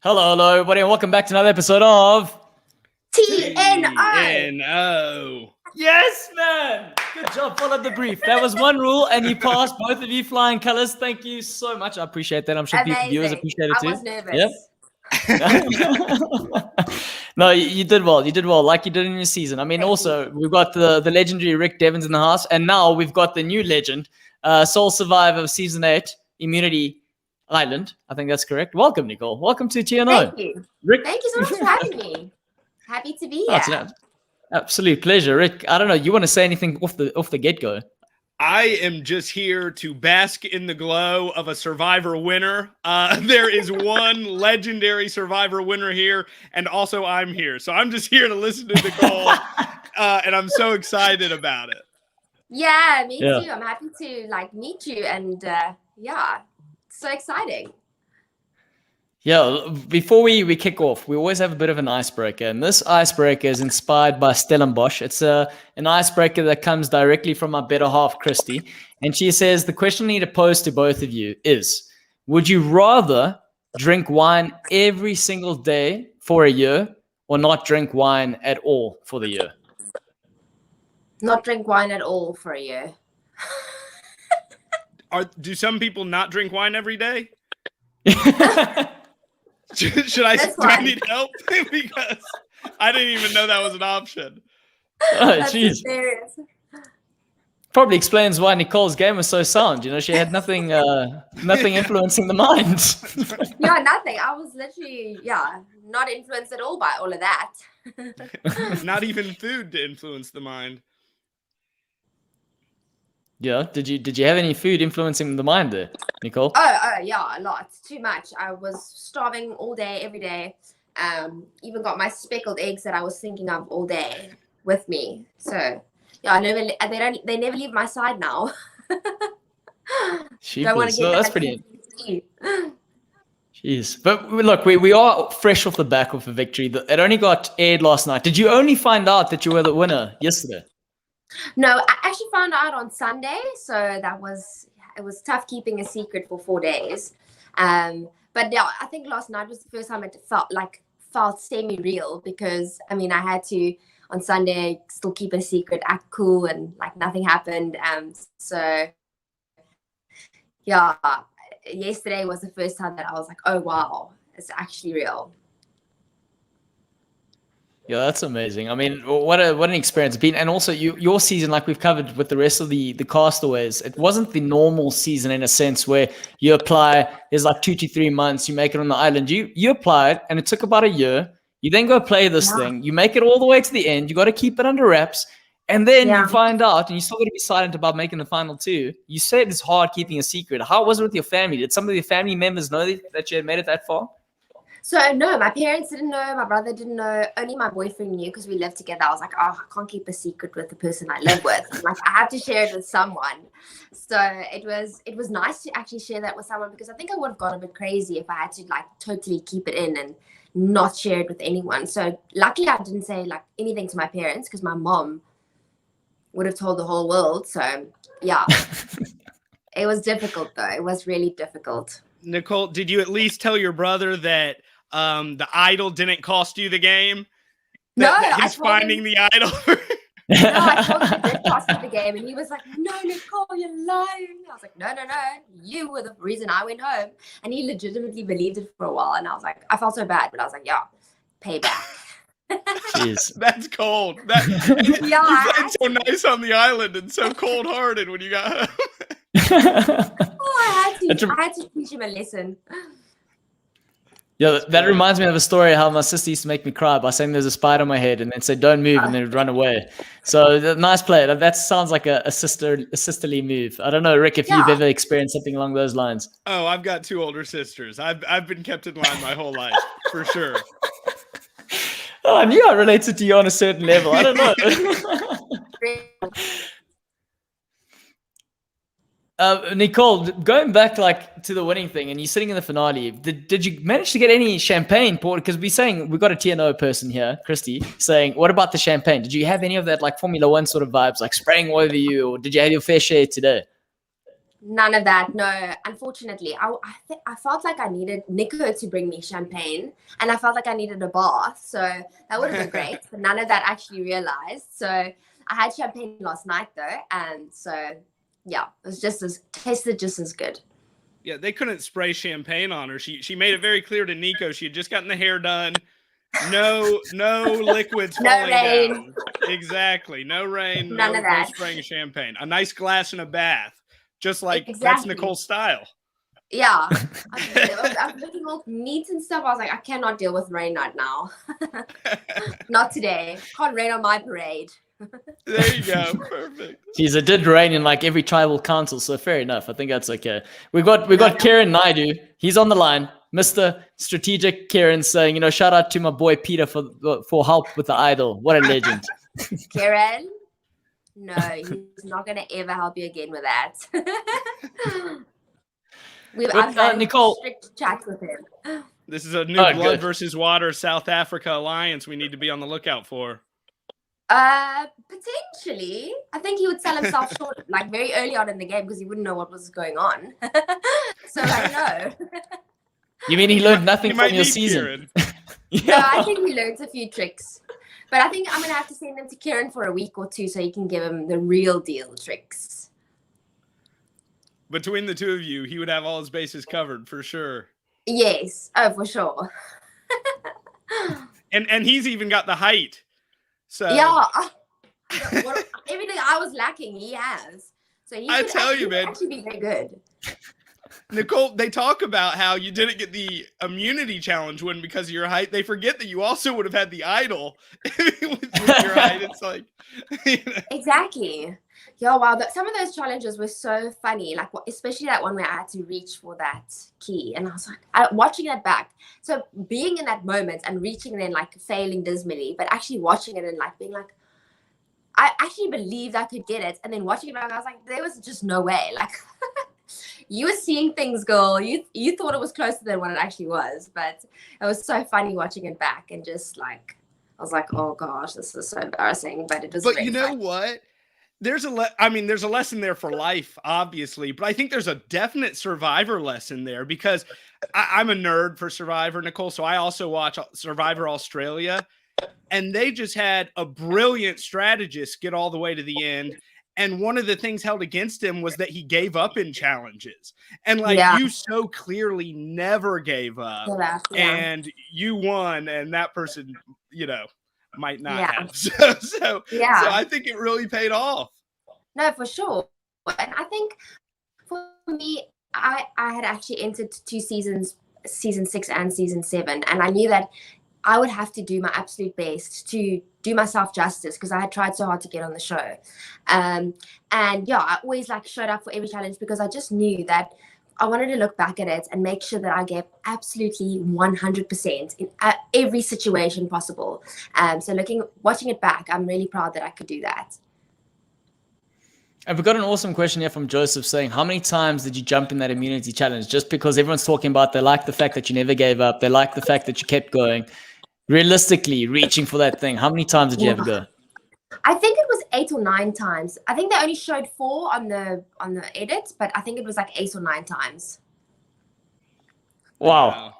Hello, everybody, and welcome back to another episode of TNO. Yes, man. Good job. Followed the brief. That was one rule, and you passed. Both of you flying colors. Thank you so much. I appreciate that. I'm sure viewers appreciate it too. I was nervous. Yep. No, you did well. You did well, like you did in your season. I mean, we've got the legendary Rick Devens in the house, and now we've got the new legend, sole survivor of season 8, Immunity Island. I think that's correct. Welcome, Nicole. Welcome to TNO. Thank you. Rick. Thank you so much for having me. Happy to be here. That's an absolute pleasure. Rick, I don't know. You want to say anything off the get-go? I am just here to bask in the glow of a Survivor winner. There is one legendary Survivor winner here, and also I'm here. So I'm just here to listen to Nicole, and I'm so excited about it. Yeah, me too. I'm happy to meet you, and so exciting. Yeah, before we kick off, we always have a bit of an icebreaker, and this icebreaker is inspired by Stellenbosch. It's an icebreaker that comes directly from my better half, Christy, and she says the question I need to pose to both of you is, would you rather drink wine every single day for a year or not drink wine at all for the year? Not drink wine at all for a year. Do some people not drink wine every day? Should I need help? Because I didn't even know that was an option. Oh, jeez. Probably explains why Nicole's game was so sound. You know, she had nothing influencing the mind. Yeah, nothing. I was literally, not influenced at all by all of that. Not even food to influence the mind. Yeah. Did you have any food influencing the mind there, Nicole? Oh yeah, a lot. Too much. I was starving all day, every day. Even got my speckled eggs that I was thinking of all day with me. So yeah, they never leave my side now. That's pretty. Jeez. But look, we are fresh off the back of a victory. It only got aired last night. Did you only find out that you were the winner yesterday? No, I actually found out on Sunday, so it was tough keeping a secret for 4 days. But yeah, I think last night was the first time it felt semi-real, because I mean I had to on Sunday still keep a secret, act cool, and nothing happened. So yeah, yesterday was the first time that I was like, oh wow, it's actually real. Yeah, that's amazing. I mean, what an experience it's been. And also your season, like we've covered with the rest of the castaways, it wasn't the normal season in a sense where you apply, there's 2 to 3 months, you make it on the island. You applied and it took about a year. You then go play this thing. You make it all the way to the end. You got to keep it under wraps. And then you find out, and you still got to be silent about making the final 2. You said it's hard keeping a secret. How was it with your family? Did some of your family members know that you had made it that far? So no, my parents didn't know, my brother didn't know, only my boyfriend knew because we lived together. I was like, oh, I can't keep a secret with the person I live with. I have to share it with someone. So it was nice to actually share that with someone, because I think I would have gone a bit crazy if I had to totally keep it in and not share it with anyone. So luckily I didn't say anything to my parents, because my mom would have told the whole world. So yeah, it was difficult though. It was really difficult. Nicole, did you at least tell your brother that the idol didn't cost you the game? That he's finding the idol. No, I told him it did cost me the game, and he was like, no, Nicole, you're lying. I was like, no, you were the reason I went home. And he legitimately believed it for a while, and I was like, I felt so bad, but I was like, yeah, payback. Jeez. That's cold. You played so nice on the island and so cold-hearted when you got home. I had to teach him a lesson. Yeah, that reminds me of a story how my sister used to make me cry by saying there's a spider on my head and then say don't move, and then it'd run away. So nice play. That sounds like a sisterly move. I don't know, Rick, if you've ever experienced something along those lines. Oh, I've got 2 older sisters. I've been kept in line my whole life, for sure. Oh, I knew I related to you on a certain level. I don't know. Nicole, going back like to the winning thing, and you're sitting in the finale. Did you manage to get any champagne poured? Because we've got a TNO person here, Christy, saying, "What about the champagne? Did you have any of that like Formula One sort of vibes, like spraying over you, or did you have your fair share today?" None of that. No, unfortunately, I felt like I needed Nico to bring me champagne, and I felt like I needed a bath. So that would have been great, but none of that actually realized. So I had champagne last night though, and so yeah, it was tasted just as good. Yeah, they couldn't spray champagne on her. She made it very clear to Nico she had just gotten the hair done. No liquids falling down. Exactly. No rain. None of that. No spraying of champagne. A nice glass and a bath. Just like Exactly. That's Nicole's style. Yeah. I was looking all neat and stuff. I was like, I cannot deal with rain right now. Not today. Can't rain on my parade. There you go. Perfect. Jeez, it did rain in like every tribal council, so fair enough. I think that's okay. We got Kieran Naidu. He's on the line. Mr. Strategic Kieran saying, shout out to my boy Peter for help with the idol. What a legend. Kieran? No, he's not going to ever help you again with that. I've had Nicole, strict chats with him. This is a new Blood versus Water South Africa alliance we need to be on the lookout for. Potentially. I think he would sell himself short like very early on in the game because he wouldn't know what was going on. So I know. You mean he learned nothing from your season? No, I think he learned a few tricks. But I think I'm going to have to send him to Kieran for a week or two so he can give him the real deal tricks. Between the two of you, he would have all his bases covered for sure. Yes. Oh, for sure. And he's even got the height. So yeah. Everything I was lacking, he has. So he could actually be very good. Nicole, they talk about how you didn't get the immunity challenge win because of your height. They forget that you also would have had the idol with your height. It's like, Exactly. Yeah, wow. Some of those challenges were so funny. Like, especially that one where I had to reach for that key. And I was like, watching it back. So being in that moment and reaching and then like failing dismally, but actually watching it and like being like, I actually believed I could get it. And then watching it back, I was like, there was just no way. Like, you were seeing things, girl. You thought it was closer than what it actually was. But it was so funny watching it back and just like, I was like, oh gosh, this is so embarrassing. But it was. But you know what? There's a lesson there for life, obviously, but I think there's a definite Survivor lesson there because I'm a nerd for Survivor, Nicole. So I also watch Survivor Australia, and they just had a brilliant strategist get all the way to the end. And one of the things held against him was that he gave up in challenges. And you so clearly never gave up. And you won, and that person, might not have. So I think it really paid off. No, for sure. And I think for me, I had actually entered 2 seasons, season 6 and season 7. And I knew that I would have to do my absolute best to do myself justice because I had tried so hard to get on the show. And I always showed up for every challenge because I just knew that I wanted to look back at it and make sure that I gave absolutely 100% in every situation possible. So watching it back, I'm really proud that I could do that. And we've got an awesome question here from Joseph saying, how many times did you jump in that immunity challenge? Just because everyone's talking about, they like the fact that you never gave up. They like the fact that you kept going. Realistically, reaching for that thing, how many times did you ever go? I think it was 8 or 9 times. I think they only showed 4 on the edit, but I think it was 8 or 9 times. Wow.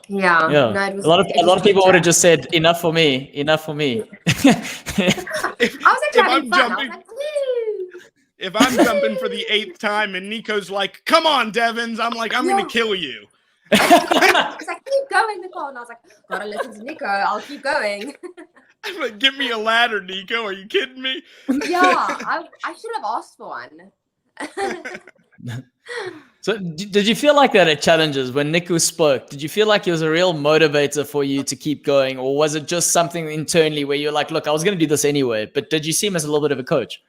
Yeah. No, it was, a lot of people would have just said, enough for me. Enough for me. I was actually having fun. I was like, woo! If I'm jumping for the 8th time and Nico's like, come on, Devens, I'm like, I'm going to kill you. He's like, keep going, Nicole. And I was like, gotta listen to Nico. I'll keep going. I'm like, give me a ladder, Nico. Are you kidding me? Yeah, I should have asked for one. So did you feel like that at challenges when Nico spoke? Did you feel like it was a real motivator for you to keep going? Or was it just something internally where you're like, look, I was going to do this anyway, but did you see him as a little bit of a coach?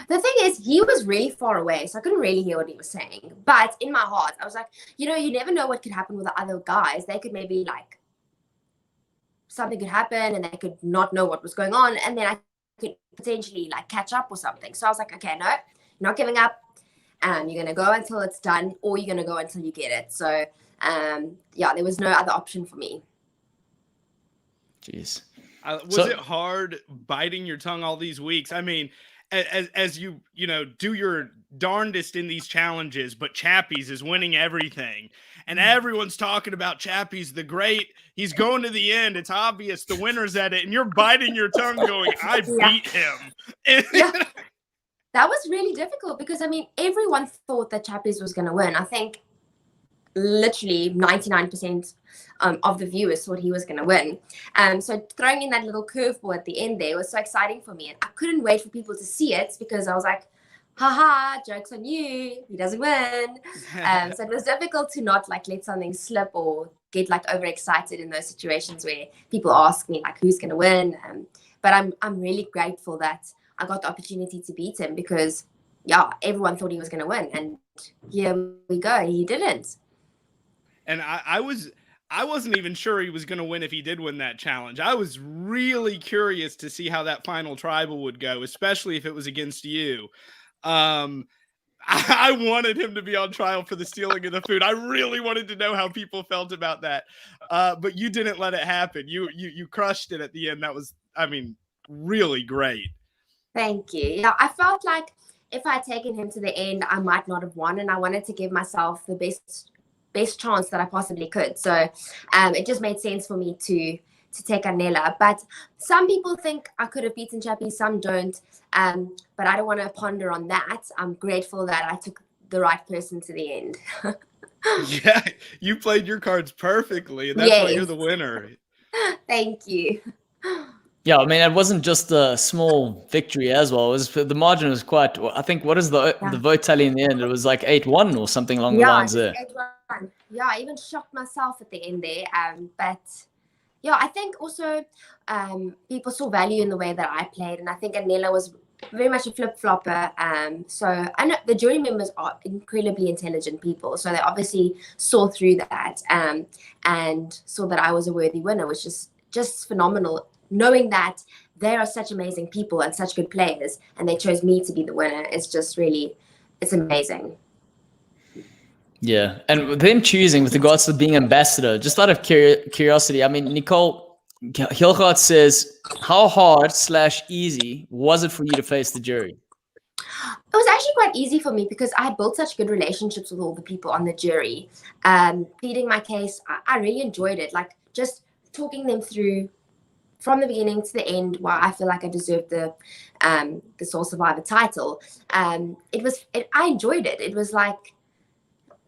The thing is, he was really far away, so I couldn't really hear what he was saying. But in my heart, I was like, you never know what could happen with the other guys. They could maybe something could happen and they could not know what was going on, and then I could potentially like catch up or something. So I was like, okay, no, you're not giving up. You're going to go until it's done, or you're going to go until you get it. So yeah, there was no other option for me. Jeez. Was it hard biting your tongue all these weeks? I mean, as you know, do your darndest in these challenges, but Chappie's is winning everything. And everyone's talking about Chappie's the great. He's going to the end. It's obvious the winner's at it. And you're biting your tongue going, I beat him. Yeah. That was really difficult because, I mean, everyone thought that Chappie's was going to win. I think literally 99% of the viewers thought he was going to win. So throwing in that little curveball at the end there was so exciting for me. And I couldn't wait for people to see it because I was like, haha, joke's on you. He doesn't win. So it was difficult to not like let something slip or get like overexcited in those situations where people ask me like, who's going to win? But I'm really grateful that I got the opportunity to beat him because, yeah, everyone thought he was going to win. And here we go. He didn't. And I wasn't even sure he was going to win if he did win that challenge. I was really curious to see how that final tribal would go, especially if it was against you. I wanted him to be on trial for the stealing of the food. I really wanted to know how people felt about that. But you didn't let it happen. You crushed it at the end. That was, I mean, really great. Thank you. Yeah, I felt like if I had taken him to the end, I might not have won. And I wanted to give myself the best chance that I possibly could. So it just made sense for me to take Anela. But some people think I could have beaten Chappie, some don't. But I don't want to ponder on that. I'm grateful that I took the right person to the end. Yeah, you played your cards perfectly. And that's why you're the winner. Thank you. Yeah, I mean, it wasn't just a small victory as well. It was, the margin was quite, I think, what is the vote tally in the end? It was like 8-1 or something along the lines there. 8-1. Yeah, I even shocked myself at the end there. But yeah, I think also people saw value in the way that I played. And I think Anela was very much a flip-flopper. So I know the jury members are incredibly intelligent people. So they obviously saw through that and saw that I was a worthy winner, which is just phenomenal. Knowing that they are such amazing people and such good players, and they chose me to be the winner, is just really, it's amazing. Yeah, and them choosing with regards to being ambassador, just out of curiosity, I mean, Nicole Hilgard says, how hard / easy was it for you to face the jury? It was actually quite easy for me because I had built such good relationships with all the people on the jury. Pleading my case, I really enjoyed it. Like just talking them through from the beginning to the end, why I feel like I deserved the Sole Survivor title. I enjoyed it. It was like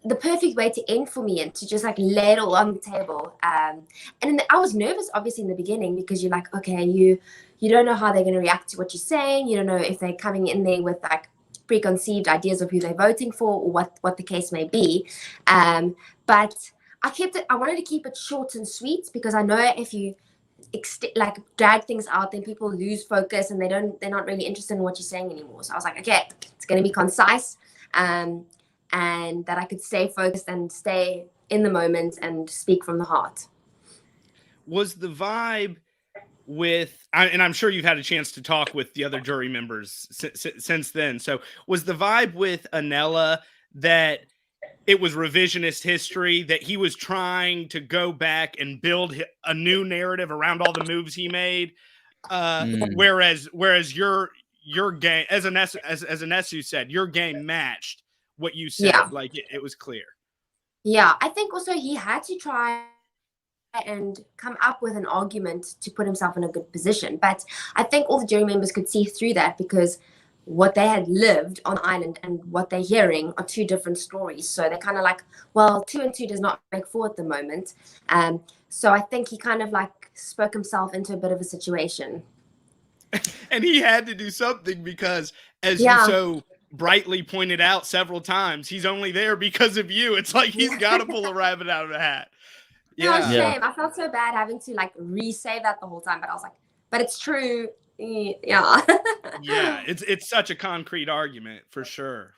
the perfect way to end for me and to just like lay it all on the table. And I was nervous, obviously, in the beginning because you're like, okay, you don't know how they're going to react to what you're saying. You don't know if they're coming in there with like preconceived ideas of who they're voting for or what the case may be. But I wanted to keep it short and sweet because I know if you drag things out, then people lose focus and they're not really interested in what you're saying anymore. So I was like, okay, it's going to be concise, and that I could stay focused and stay in the moment and speak from the heart. Was the vibe with, and I'm sure you've had a chance to talk with the other jury members since then. So was the vibe with Anela that it was revisionist history, that he was trying to go back and build a new narrative around all the moves he made? Whereas your game, as Anesu said, your game matched what you said. Yeah. Like it was clear. Yeah, I think also he had to try and come up with an argument to put himself in a good position. But I think all the jury members could see through that because what they had lived on the island and what they're hearing are two different stories. So they're kind of like, well, 2 and 2 does not make 4 at the moment. So I think he kind of like spoke himself into a bit of a situation. And he had to do something because, as you so brightly pointed out several times, he's only there because of you. It's like he's got to pull a rabbit out of a hat. Yeah, no, shame. I felt so bad having to like re-say that the whole time, but I was like, but it's true. Yeah. Yeah, it's such a concrete argument for sure.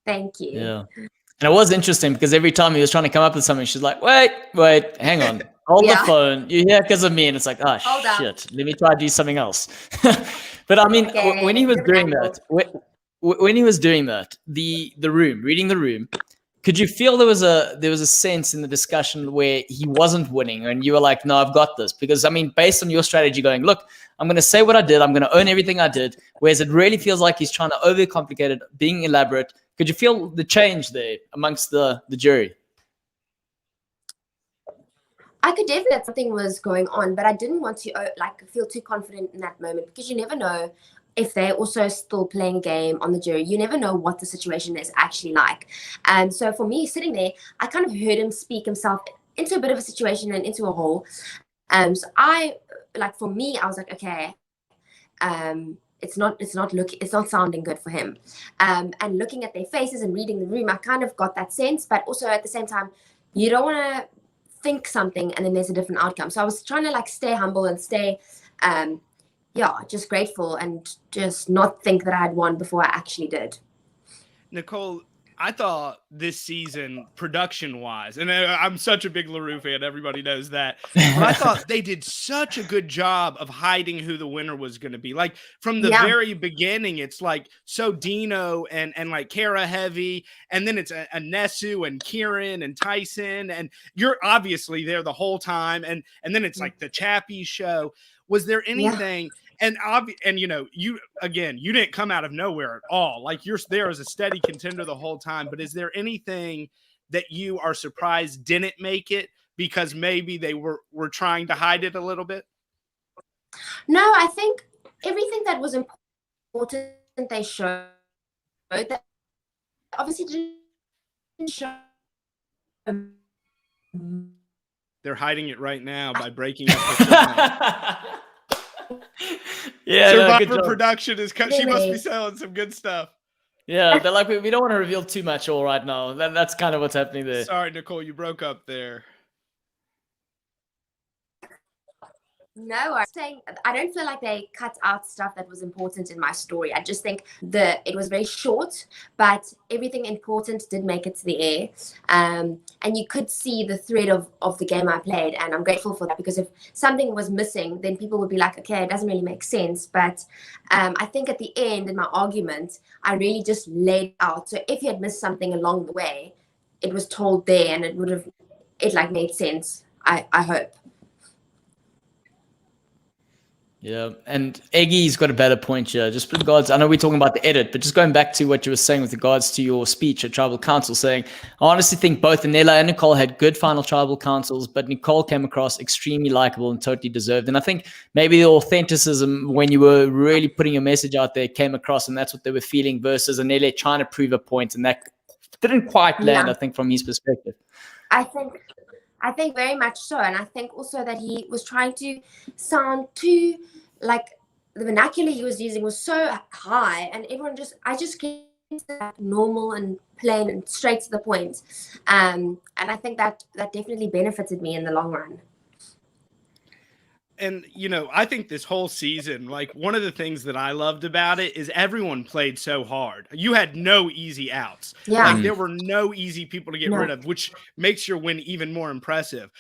Thank you. Yeah. And it was interesting because every time he was trying to come up with something, she's like, wait, hang on. hold Yeah. the phone. You're here because of me, and it's like, oh Hold up. shit, let me try to do something else. But I mean, Okay, when he was different doing angle. that, when he was doing that, the room, reading the room, could you feel there was a sense in the discussion where he wasn't winning, and you were like, no, I've got this? Because I mean, based on your strategy, going, look, I'm going to say what I did, I'm going to own everything I did, whereas it really feels like he's trying to overcomplicate it, being elaborate. Could you feel the change there amongst the jury? I could definitely that something was going on, but I didn't want to like feel too confident in that moment, because you never know if they're also still playing a game on the jury. You never know what the situation is actually like. And so for me, sitting there, I kind of heard him speak himself into a bit of a situation and into a hole. So I, like, for me, I was like, okay, it's not sounding good for him. And looking at their faces and reading the room, I kind of got that sense, but also at the same time, you don't want to think something and then there's a different outcome. So I was trying to like stay humble and stay just grateful and just not think that I had won before I actually did. Nicole, I thought this season, production-wise, and I'm such a big LaRue fan, everybody knows that, but I thought they did such a good job of hiding who the winner was going to be. Like, from the very beginning, it's like, so Dino and like Kara heavy, and then it's a Nessu and Kieran and Tyson, and you're obviously there the whole time, and then it's like the Chappie show. Was there anything... And you know, you didn't come out of nowhere at all. Like, you're there as a steady contender the whole time. But is there anything that you are surprised didn't make it because maybe they were trying to hide it a little bit? No, I think everything that was important they showed. That obviously didn't show. They're hiding it right now by breaking up the Yeah, Survivor production is she must be selling some good stuff. Yeah, they're like, we don't want to reveal too much all right now. That's kind of what's happening there. Sorry, Nicole, you broke up there. No, I'm saying I don't feel like they cut out stuff that was important in my story. I just think it was very short, but everything important did make it to the air. And you could see the thread of the game I played, and I'm grateful for that, because if something was missing, then people would be like, okay, it doesn't really make sense. But I think at the end, in my argument, I really just laid out. So if you had missed something along the way, it was told there, and it like made sense, I hope. Yeah, and Eggy's got a better point here. Just with regards, I know we're talking about the edit, but just going back to what you were saying with regards to your speech at Tribal Council, saying, I honestly think both Anela and Nicole had good final Tribal Councils, but Nicole came across extremely likable and totally deserved. And I think maybe the authenticism when you were really putting your message out there came across, and that's what they were feeling, versus Anela trying to prove a point, and that didn't quite land, I think, from his perspective. I think very much so. And I think also that he was trying to sound too, like, the vernacular he was using was so high, and I just came to that normal and plain and straight to the point. And I think that definitely benefited me in the long run. And, you know, I think this whole season, like, one of the things that I loved about it is everyone played so hard. You had no easy outs. Yeah. Like, there were no easy people to get rid of, which makes your win even more impressive.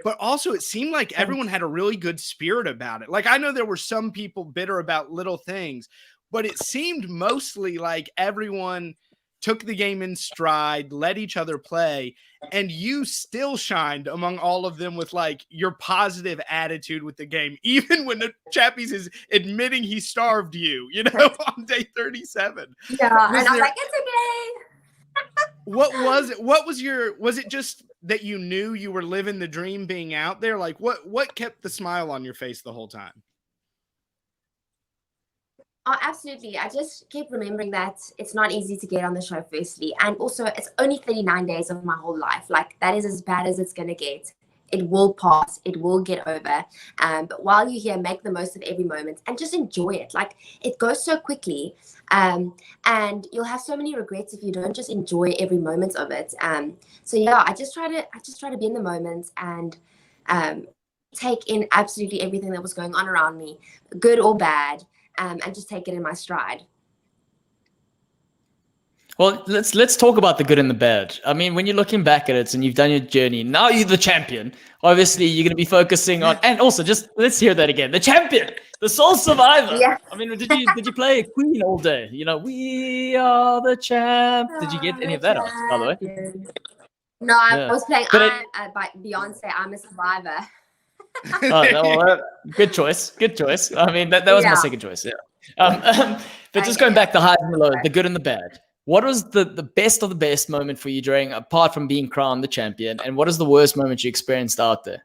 But also, it seemed like everyone had a really good spirit about it. Like, I know there were some people bitter about little things, but it seemed mostly like everyone took the game in stride, let each other play, and you still shined among all of them with, like, your positive attitude with the game, even when the Chappies is admitting he starved you, you know, on day 37. Yeah, and I'm like, it's okay. What was it? Was it just that you knew you were living the dream being out there? Like, what kept the smile on your face the whole time? Oh, absolutely. I just keep remembering that it's not easy to get on the show, firstly. And also, it's only 39 days of my whole life. Like, that is as bad as it's going to get. It will pass. It will get over. But while you're here, make the most of every moment and just enjoy it. Like, it goes so quickly. And you'll have so many regrets if you don't just enjoy every moment of it. So yeah, I just try to be in the moment and take in absolutely everything that was going on around me, good or bad. And just take it in my stride. Well, let's talk about the good and the bad. I mean, when you're looking back at it and you've done your journey, now you're the champion. Obviously, you're going to be focusing on, and also just let's hear that again. The champion, the sole survivor. Yeah. I mean, did you play Queen all day? You know, we are the champ. Did you get any of that out, by the way? No, I was playing But by Beyonce. I'm a Survivor. Good choice. Good choice. I mean, that was my second choice. Yeah. But just going back to highs and lows, the good and the bad. What was the best of the best moment for you during, apart from being crowned the champion, and what is the worst moment you experienced out there?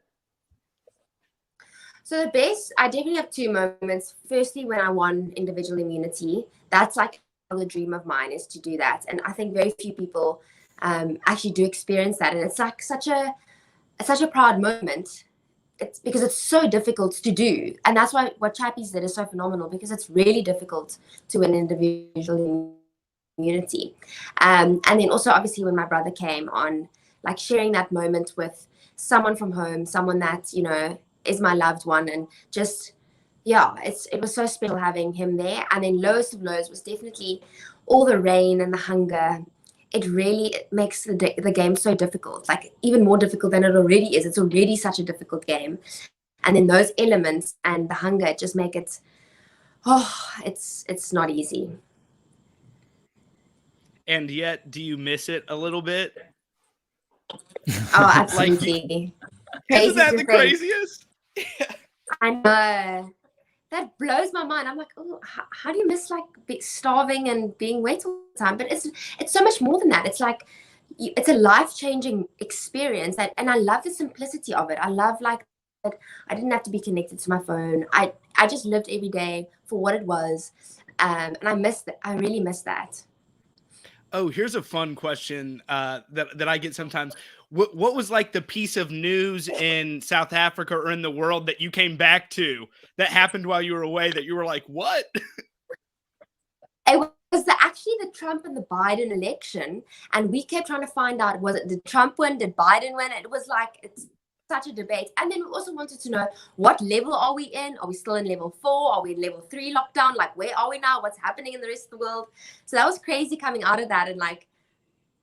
So the best, I definitely have two moments. Firstly, when I won individual immunity, that's like the dream of mine is to do that, and I think very few people actually do experience that, and it's like such a proud moment. It's because it's so difficult to do, and that's why what Chappies did is so phenomenal, because it's really difficult to win individual immunity. And then also obviously when my brother came on, like sharing that moment with someone from home, someone that, you know, is my loved one, and just it was so special having him there. And then lowest of lows was definitely all the rain and the hunger. It makes the game so difficult, like even more difficult than it already is. It's already such a difficult game, and then those elements and the hunger just make it it's not easy. And yet, do you miss it a little bit? Oh, absolutely. Isn't that the craziest? I know. That blows my mind. I'm like, oh, how do you miss like starving and being wet all the time? But it's so much more than that. It's like it's a life-changing experience, and I love the simplicity of it. I love like that I didn't have to be connected to my phone. I just lived every day for what it was, and I missed it. I really miss that. Oh, here's a fun question that I get sometimes. What was like the piece of news in South Africa or in the world that you came back to that happened while you were away that you were like, what? It was actually the Trump and the Biden election, and we kept trying to find out, did Trump win? Did Biden win? It was like, it's such a debate. And then we also wanted to know, what level are we in? Are we still in level 4? Are we in level 3 lockdown? Like, where are we now? What's happening in the rest of the world? So that was crazy coming out of that, and like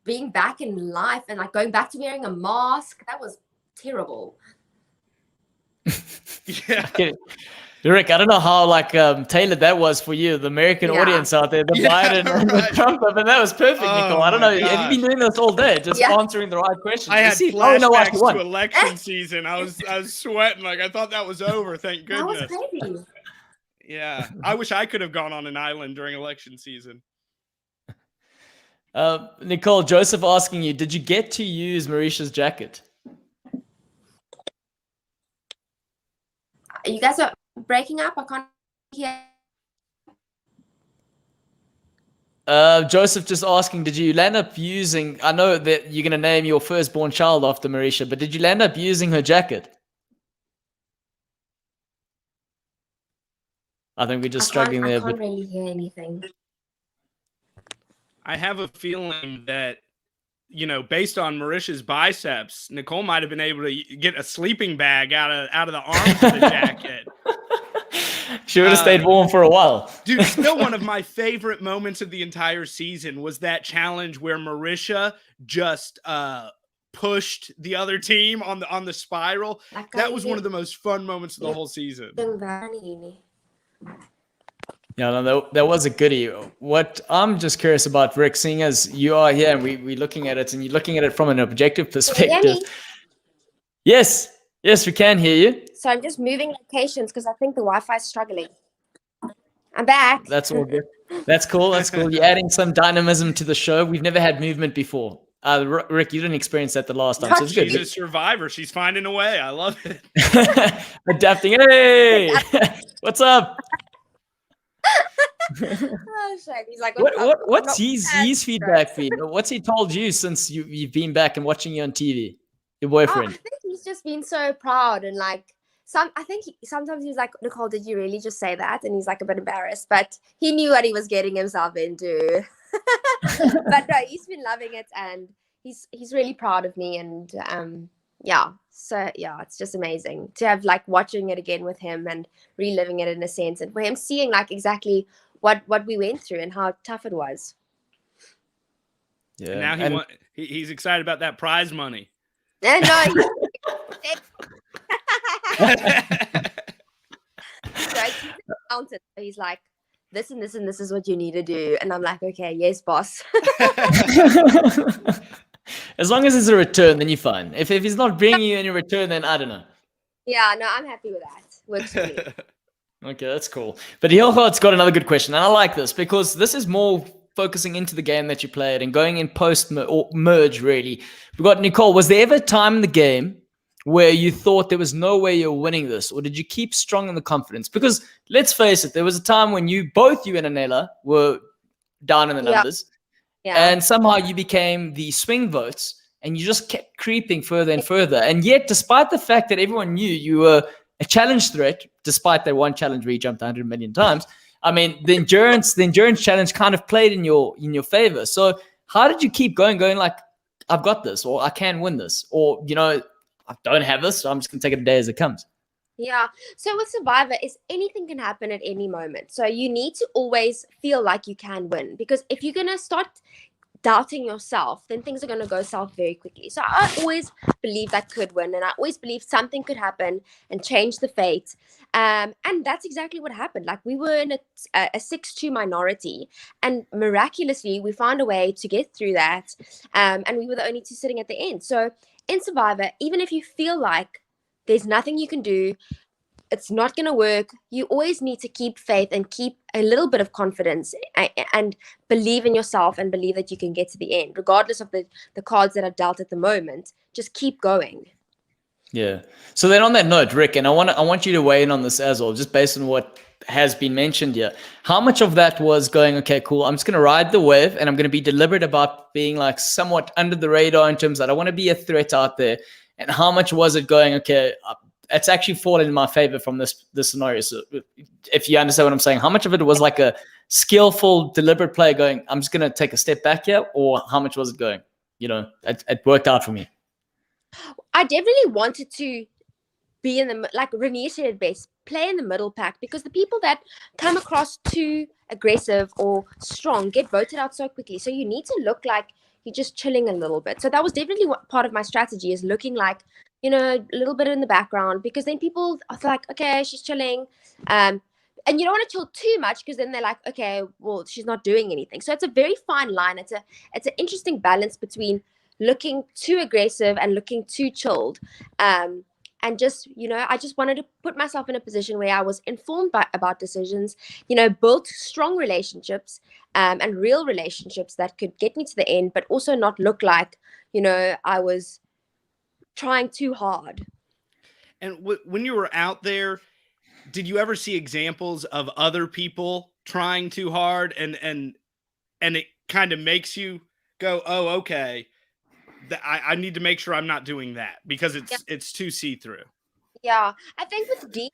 being back in life and like going back to wearing a mask. That was terrible. Yeah. Rick, I don't know how like tailored that was for you, the American audience out there, the Biden and the Trump, but that was perfect, Nicole. I don't know. Have you been doing this all day, just answering the right questions? I had flashbacks to election season. I was sweating, like I thought that was over. Thank goodness. That was crazy. Yeah, I wish I could have gone on an island during election season. Nicole, Joseph asking you, did you get to use Marisha's jacket? You guys are breaking up. I can't hear. Joseph just asking, did you land up using, I know that you're going to name your firstborn child after Marisha, but did you land up using her jacket? I think we're just struggling there. I can't really hear anything. I have a feeling that, you know, based on Marisha's biceps, Nicole might have been able to get a sleeping bag out of the arms of the jacket. She would have stayed warm for a while. Dude, still one of my favorite moments of the entire season was that challenge where Marisha just pushed the other team on the spiral. That was one of the most fun moments of the whole season. Yeah, no, that was a goodie. What I'm just curious about, Rick, seeing as you are here and we're looking at it, and you're looking at it from an objective perspective. Yes, we can hear you. So I'm just moving locations because I think the Wi-Fi is struggling. I'm back. That's all good. That's cool. You're adding some dynamism to the show. We've never had movement before. Rick, you didn't experience that the last time. So it's good. She's a survivor. She's finding a way. I love it. Adapting. Hey, what's up? Oh, shit. He's like, what's his feedback been? What's he told you since you've been back and watching you on TV? Your boyfriend? I think he's just been so proud, and like sometimes he's like, Nicole, did you really just say that? And he's like a bit embarrassed, but he knew what he was getting himself into. But no, he's been loving it, and he's really proud of me, and it's just amazing to have like watching it again with him and reliving it in a sense, and for him seeing like exactly what we went through and how tough it was. And now he's excited about that prize money. No, he's like, this and this and this is what you need to do. And I'm like, okay, yes, boss. As long as it's a return, then you're fine. If he's not bringing you any return, then I don't know. Yeah, no, I'm happy with that. Works for me. Okay, that's cool. But Hilgard's got another good question, and I like this because this is more focusing into the game that you played and going in post or merge, really. We've got Nicole. Was there ever a time in the game where you thought there was no way you're winning this, or did you keep strong in the confidence? Because let's face it, there was a time when both you and Anela were down in the numbers, and somehow you became the swing votes, and you just kept creeping further and further. And yet, despite the fact that everyone knew you were a challenge threat, despite that one challenge where you jumped 100 million times, I mean, the endurance challenge kind of played in your favor. So how did you keep going like, I've got this, or I can win this, or, I don't have this, so I'm just going to take it a day as it comes? Yeah. So with Survivor, anything can happen at any moment. So you need to always feel like you can win, because if you're going to start doubting yourself, then things are going to go south very quickly. So I always believed I could win, and I always believed something could happen and change the fate. And that's exactly what happened. Like, we were in a 6-2 minority, and miraculously we found a way to get through that. And we were the only two sitting at the end. So in Survivor, even if you feel like there's nothing you can do, it's not going to work, you always need to keep faith and keep a little bit of confidence and believe in yourself and believe that you can get to the end, regardless of the cards that are dealt at the moment. Just keep going. Yeah. So then on that note, Rick, and I want you to weigh in on this as well, just based on what has been mentioned here. How much of that was going, okay, cool, I'm just going to ride the wave and I'm going to be deliberate about being like somewhat under the radar in terms that I want to be a threat out there? And how much was it going, okay, it's actually fallen in my favor from this scenario? So if you understand what I'm saying, how much of it was like a skillful, deliberate play going, I'm just going to take a step back here? Or how much was it going, it worked out for me? I definitely wanted to be in the, like Renier said it best, play in the middle pack, because the people that come across too aggressive or strong get voted out so quickly. So you need to look like you're just chilling a little bit. So that was definitely part of my strategy, is looking like, a little bit in the background, because then people are like, okay, she's chilling. And you don't want to chill too much, because then they're like, okay, well, she's not doing anything. So it's a very fine line. It's an interesting balance between looking too aggressive and looking too chilled. And just, I just wanted to put myself in a position where I was informed about decisions, built strong relationships and real relationships that could get me to the end, but also not look like, I was trying too hard. And when you were out there, did you ever see examples of other people trying too hard and it kind of makes you go, oh, okay, I need to make sure I'm not doing that, because it's too see-through? Yeah, I think with D,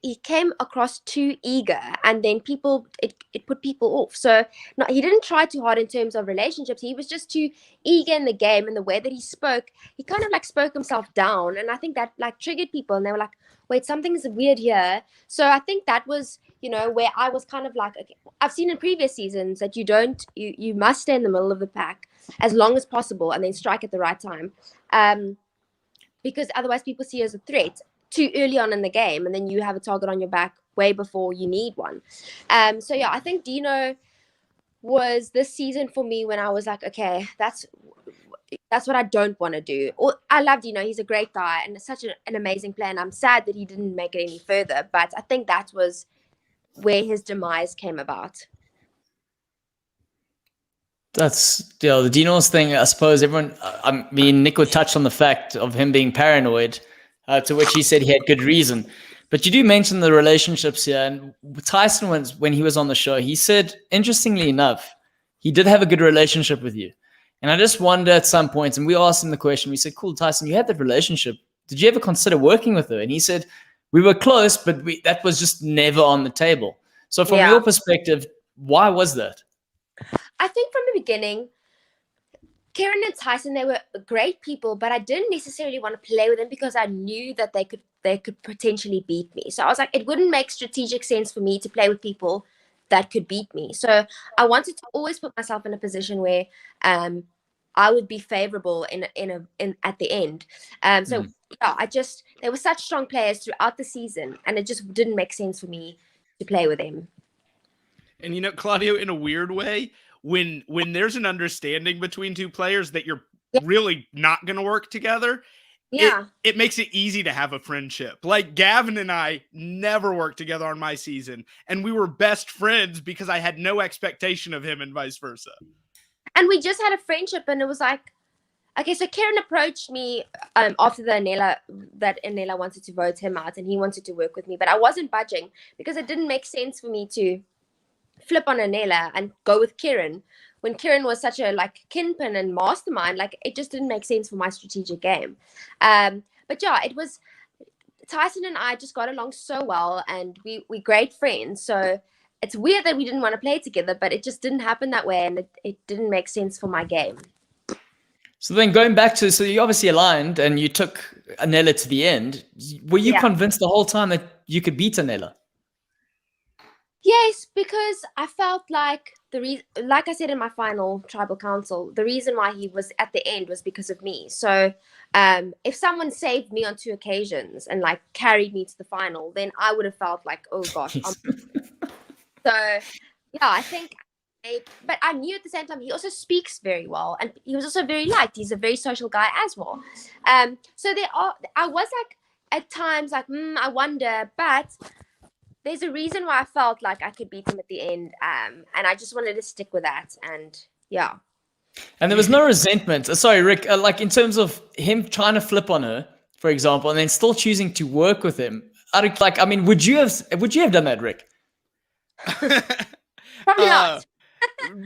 he came across too eager, and then it put people off. So no, he didn't try too hard in terms of relationships. He was just too eager in the game, and the way that he spoke, he kind of like spoke himself down. And I think that like triggered people, and they were like, wait, something's weird here. So I think that was, where I was kind of like, okay, I've seen in previous seasons that you must stay in the middle of the pack as long as possible, and then strike at the right time. Because otherwise people see you as a threat too early on in the game, and then you have a target on your back way before you need one. So yeah, I think Dino was this season for me when I was like, okay, that's what I don't want to do. I love Dino. He's a great guy and such an amazing player, and I'm sad that he didn't make it any further, but I think that was where his demise came about. That's the Dino's thing. I suppose everyone, Nico touched on the fact of him being paranoid, to which he said he had good reason. But you do mention the relationships here. And Tyson, when he was on the show, he said, interestingly enough, he did have a good relationship with you. And I just wonder at some point, and we asked him the question, we said, cool, Tyson, you had that relationship. Did you ever consider working with her? And he said, we were close, but that was just never on the table. So from your perspective, why was that? I think from the beginning, Karen and Tyson, they were great people, but I didn't necessarily want to play with them because I knew that they could potentially beat me. So I was like, it wouldn't make strategic sense for me to play with people that could beat me. So I wanted to always put myself in a position where I would be favorable in at the end. So yeah, there were such strong players throughout the season, and it just didn't make sense for me to play with them. And you know, Claudio, in a weird way, when there's an understanding between two players that you're really not going to work together, it makes it easy to have a friendship. Like Gavin and I never worked together on my season, and we were best friends because I had no expectation of him and vice versa. And we just had a friendship, and it was like, okay, so Kieran approached me after that Anela wanted to vote him out, and he wanted to work with me, but I wasn't budging because it didn't make sense for me to flip on Anela and go with Kieran when Kieran was such a kinpin and mastermind. Like, it just didn't make sense for my strategic game. But yeah, it was Tyson and I just got along so well, and we're great friends. So it's weird that we didn't want to play together, but it just didn't happen that way, and it didn't make sense for my game. So then going back to, so you obviously aligned and you took Anela to the end. Were you convinced the whole time that you could beat Anela? Yes, because I felt like like I said in my final tribal council, the reason why he was at the end was because of me. So if someone saved me on 2 occasions and carried me to the final, then I would have felt like, oh gosh. So yeah, I think, but I knew at the same time he also speaks very well, and he was also very liked. He's a very social guy as well. So I was at times I wonder, but there's a reason why I felt like I could beat him at the end, and I just wanted to stick with that, and yeah. And there was no resentment. Sorry, Rick. In terms of him trying to flip on her, for example, and then still choosing to work with him. Would you have done that, Rick? Probably not.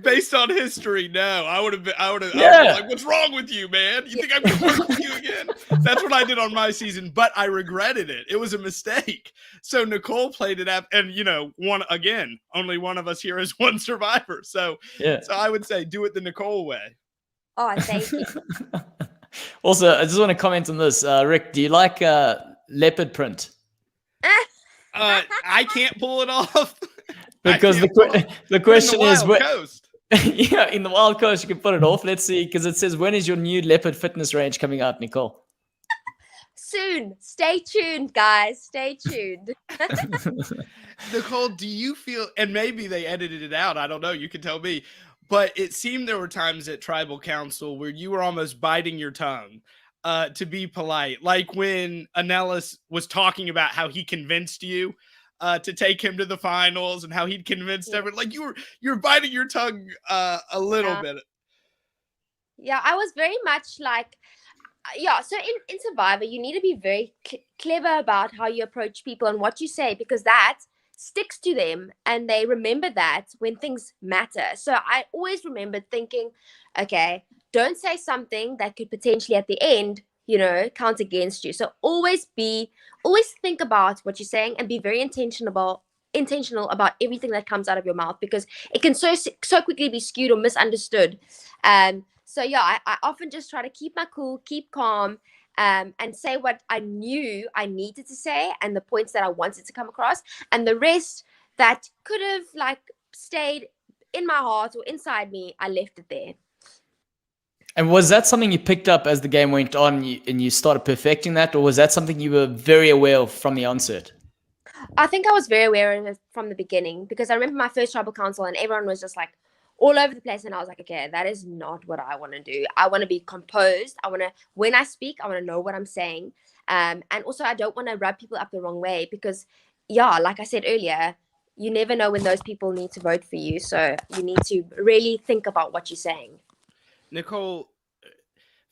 Based on history, no. I would have been like, what's wrong with you, man? You think I'm going to work with you again? That's what I did on my season, but I regretted it. It was a mistake. So Nicole played it up, and only one of us here is one survivor. So I would say do it the Nicole way. Oh, thank you. Also, I just want to comment on this. Rick, do you like leopard print? I can't pull it off. Because the question is, in the Wild Coast, you can put it off. Let's see, because it says, when is your new leopard fitness range coming out, Nicole? Soon. Stay tuned, guys. Stay tuned. Nicole, do you feel, and maybe they edited it out, I don't know, you can tell me, but it seemed there were times at Tribal Council where you were almost biting your tongue to be polite. Like when Anelis was talking about how he convinced you to take him to the finals and how he'd convinced everyone. Like you were biting your tongue a little bit. Yeah, I was very much so in Survivor, you need to be very clever about how you approach people and what you say, because that sticks to them and they remember that when things matter. So I always remembered thinking, okay, don't say something that could potentially at the end, count against you. So always think about what you're saying and be very intentional about everything that comes out of your mouth, because it can so quickly be skewed or misunderstood. So yeah, I often just try to keep my cool, keep calm, and say what I knew I needed to say and the points that I wanted to come across, and the rest that could have stayed in my heart or inside me, I left it there. And was that something you picked up as the game went on and you started perfecting that, or was that something you were very aware of from the onset? I think I was very aware of it from the beginning, because I remember my first tribal council and everyone was just all over the place, and I was like, okay, that is not what I want to do. I want to be composed. When I speak, I want to know what I'm saying. And also I don't want to rub people up the wrong way, because like I said earlier, you never know when those people need to vote for you. So you need to really think about what you're saying. Nicole,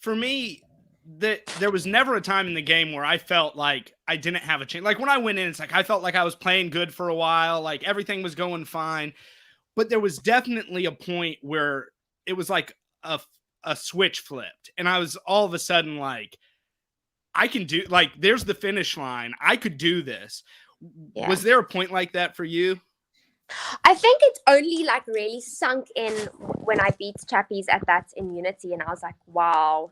for me, there was never a time in the game where I felt like I didn't have a chance. Like when I went in, it's I felt like I was playing good for a while. Everything was going fine. But there was definitely a point where it was a switch flipped. And I was all of a sudden I can do, there's the finish line. I could do this. Yeah. Was there a point like that for you? I think it's only really sunk in when I beat Chappies at that in Unity, and I was like, wow,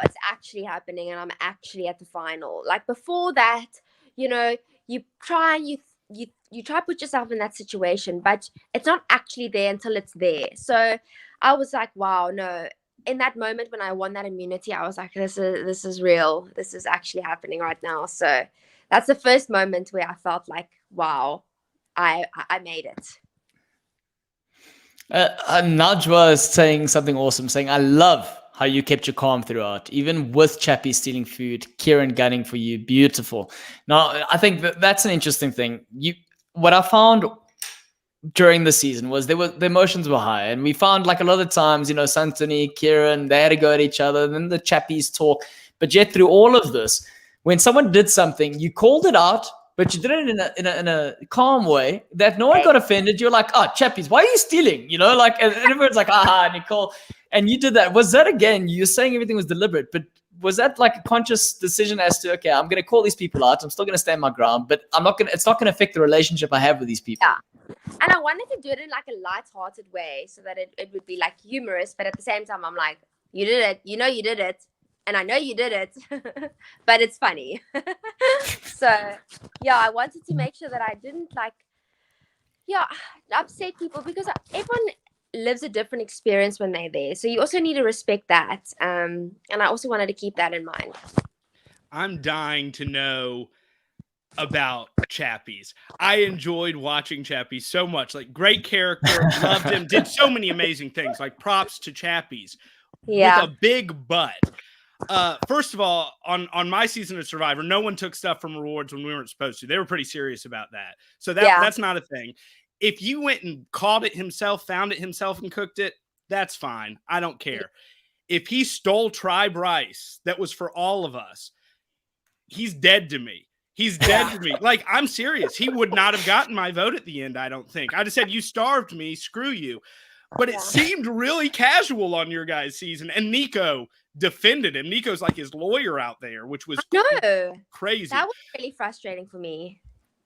it's actually happening, and I'm actually at the final. Before that, you try and you try to put yourself in that situation, but it's not actually there until it's there. So I was like, wow, no. In that moment when I won that immunity, I was like, this is real. This is actually happening right now. So that's the first moment where I felt like, wow, I made it. Najwa is saying something awesome, saying, I love how you kept your calm throughout, even with Chappie stealing food, Kieran gunning for you. Beautiful. Now, I think that's an interesting thing. What I found during the season was the emotions were high, and we found like a lot of times, Santoni, Kieran, they had to go at each other, and then the Chappies talk. But yet through all of this, when someone did something, you called it out, but you did it in a calm way that no one got offended. You're like, oh, Chappies, why are you stealing? And everyone's like, Nicole. And you did that. Was that, again, you're saying everything was deliberate, but was that like a conscious decision as to, okay, I'm going to call these people out. I'm still going to stand my ground, but it's not going to affect the relationship I have with these people. Yeah. And I wanted to do it in like a light-hearted way so that it would be like humorous, but at the same time, I'm like, you did it. You did it. And I know you did it, but it's funny. So, yeah, I wanted to make sure that I didn't upset people, because everyone lives a different experience when they're there. So you also need to respect that. And I also wanted to keep that in mind. I'm dying to know about Chappies. I enjoyed watching Chappies so much. Like, great character, loved him, did so many amazing things. Like, props to Chappies. Yeah. With a big butt. First of all, on my season of Survivor, no one took stuff from rewards when we weren't supposed to. They were pretty serious about that. So that's not a thing. If you went and caught it himself, found it himself, and cooked it, that's fine. I don't care. If he stole tribe rice that was for all of us, he's dead to me. He's dead to me. Like, I'm serious. He would not have gotten my vote at the end, I don't think. I just said, you starved me, screw you. But it seemed really casual on your guys' season. And Nico defended him. Nico's like his lawyer out there, which was crazy. That was really frustrating for me.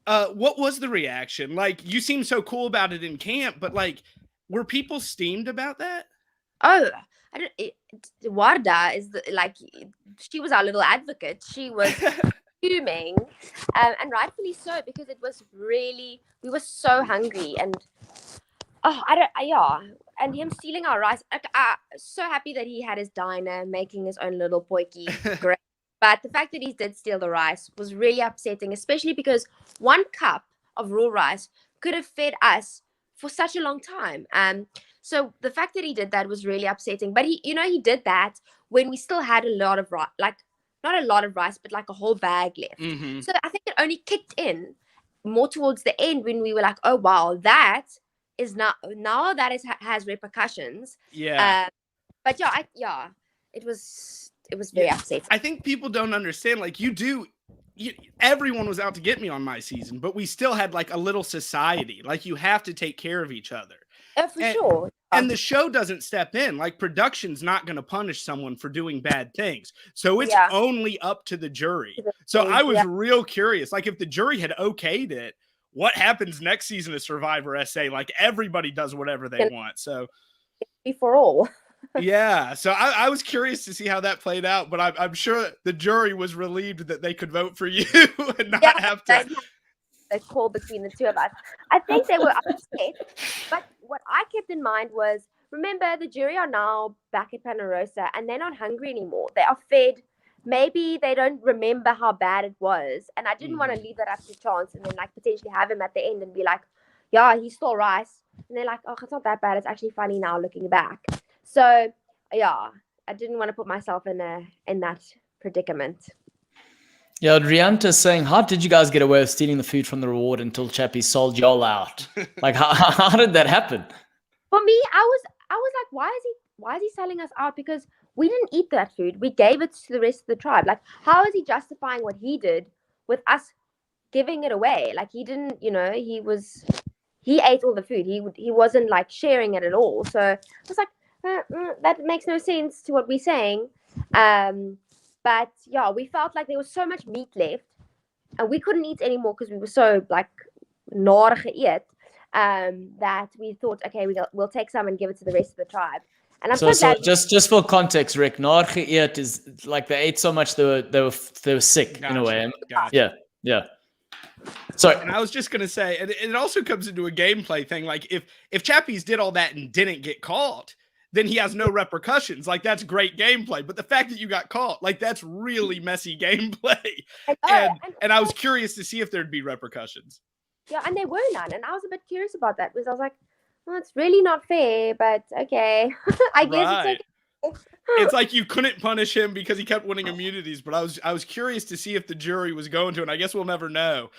What was the reaction? Like, you seemed so cool about it in camp, but like, were people steamed about that? Oh, Warda is she was our little advocate. She was fuming, and rightfully so, because it was really, we were so hungry, and and him stealing our rice. So happy that he had his diner, making his own little poiky. Great. But the fact that he did steal the rice was really upsetting, especially because 1 cup of raw rice could have fed us for such a long time. So the fact that he did that was really upsetting. But he did that when we still had a lot of rice, like not a lot of rice, but like a whole bag left. Mm-hmm. So I think it only kicked in more towards the end when we were like, oh wow, that is now that has repercussions. Yeah. But it was very upsetting. I think people don't understand. Like, everyone was out to get me on my season, but we still had like a little society. Like, you have to take care of each other. Sure. And the show doesn't step in. Like, production's not going to punish someone for doing bad things. So it's only up to the jury. So I was real curious. Like, if the jury had okayed it, what happens next season of SurvivorSA? Like, everybody does whatever they want. So for all. Yeah. So I was curious to see how that played out, but I'm sure the jury was relieved that they could vote for you and not have to. The call between the two of us. I think they were upset, but what I kept in mind was, remember, the jury are now back at Panarosa and they're not hungry anymore. They are fed. Maybe they don't remember how bad it was, and I didn't want to leave that up to chance and then like potentially have him at the end and be like, yeah, he stole rice, and they're like, oh, it's not that bad. It's actually funny now looking back. So yeah, I didn't want to put myself in that predicament. Yeah, Rianta's saying, how did you guys get away with stealing the food from the reward until Chappie sold y'all out? Like, how did that happen? For me, I was like, why is he selling us out? Because we didn't eat that food. We gave it to the rest of the tribe. Like, how is he justifying what he did with us giving it away? Like, he didn't, he ate all the food. He wasn't like sharing it at all. So I was like, that makes no sense to what we're saying. But yeah, we felt like there was so much meat left and we couldn't eat anymore because we were so like nar geëet, that we thought, okay, we'll take some and give it to the rest of the tribe. And I'm so glad. Just for context, Rick, nar geëet is like they ate so much they were sick. Gotcha. In a way. Gotcha. Yeah. Sorry. And I was just gonna say, and it also comes into a gameplay thing. Like if Chappies did all that and didn't get caught, then he has no repercussions. Like that's great gameplay. But the fact that you got caught, like that's really messy gameplay. And I was curious to see if there'd be repercussions. Yeah, and there were none. And I was a bit curious about that because I was like, well, it's really not fair, but okay. I guess it's like you couldn't punish him because he kept winning immunities, but I was curious to see if the jury was going to, and I guess we'll never know.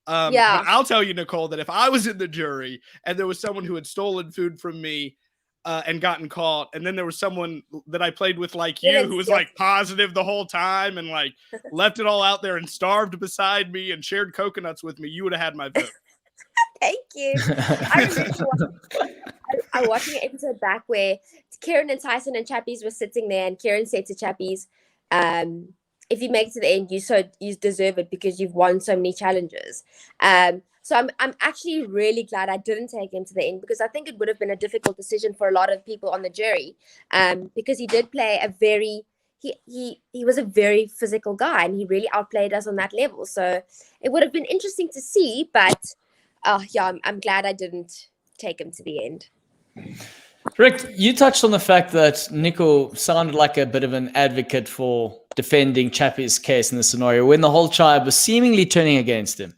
But I'll tell you, Nicole, that if I was in the jury and there was someone who had stolen food from me and gotten caught, and then there was someone that I played with like you who was like positive the whole time and like left it all out there and beside me and shared coconuts with me, you would have had my vote. Thank you. I watched an episode back where Kieran and Tyson and Chappies were sitting there, and Kieran said to Chappies, if you make it to the end, you deserve it because you've won so many challenges. So I'm actually really glad I didn't take him to the end, because I think it would have been a difficult decision for a lot of people on the jury, because he did play he was a very physical guy, and he really outplayed us on that level. So it would have been interesting to see, but I'm glad I didn't take him to the end. Rick, you touched on the fact that Nico sounded like a bit of an advocate for defending Chappie's case in the scenario when the whole tribe was seemingly turning against him.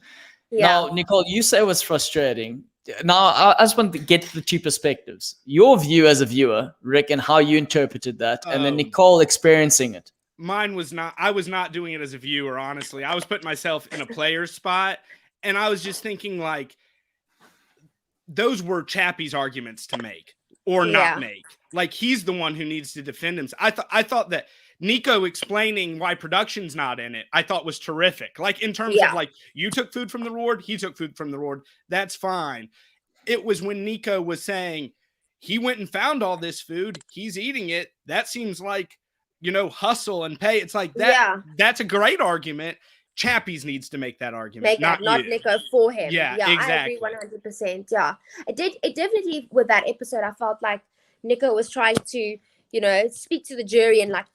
Yeah. Now, Nicole, you say it was frustrating. Now, I just want to get the two perspectives. Your view as a viewer, Rick, and how you interpreted that, and then Nicole experiencing it. Mine was not, I was not doing it as a viewer, honestly. I was putting myself in a player's spot, and I was just thinking, like, those were Chappie's arguments to make or not make. Like, he's the one who needs to defend himself. I thought that Nico explaining why production's not in it, I thought was terrific. Like, in terms of, like, you took food from the reward, he took food from the reward. That's fine. It was when Nico was saying he went and found all this food, he's eating it. That seems like, you know, hustle and pay. It's like that. Yeah. That's a great argument. Chappies needs to make that argument, not Nico for him. Yeah, exactly. I agree 100%. Yeah, it definitely, with that episode, I felt like Nico was trying to, you know, speak to the jury and like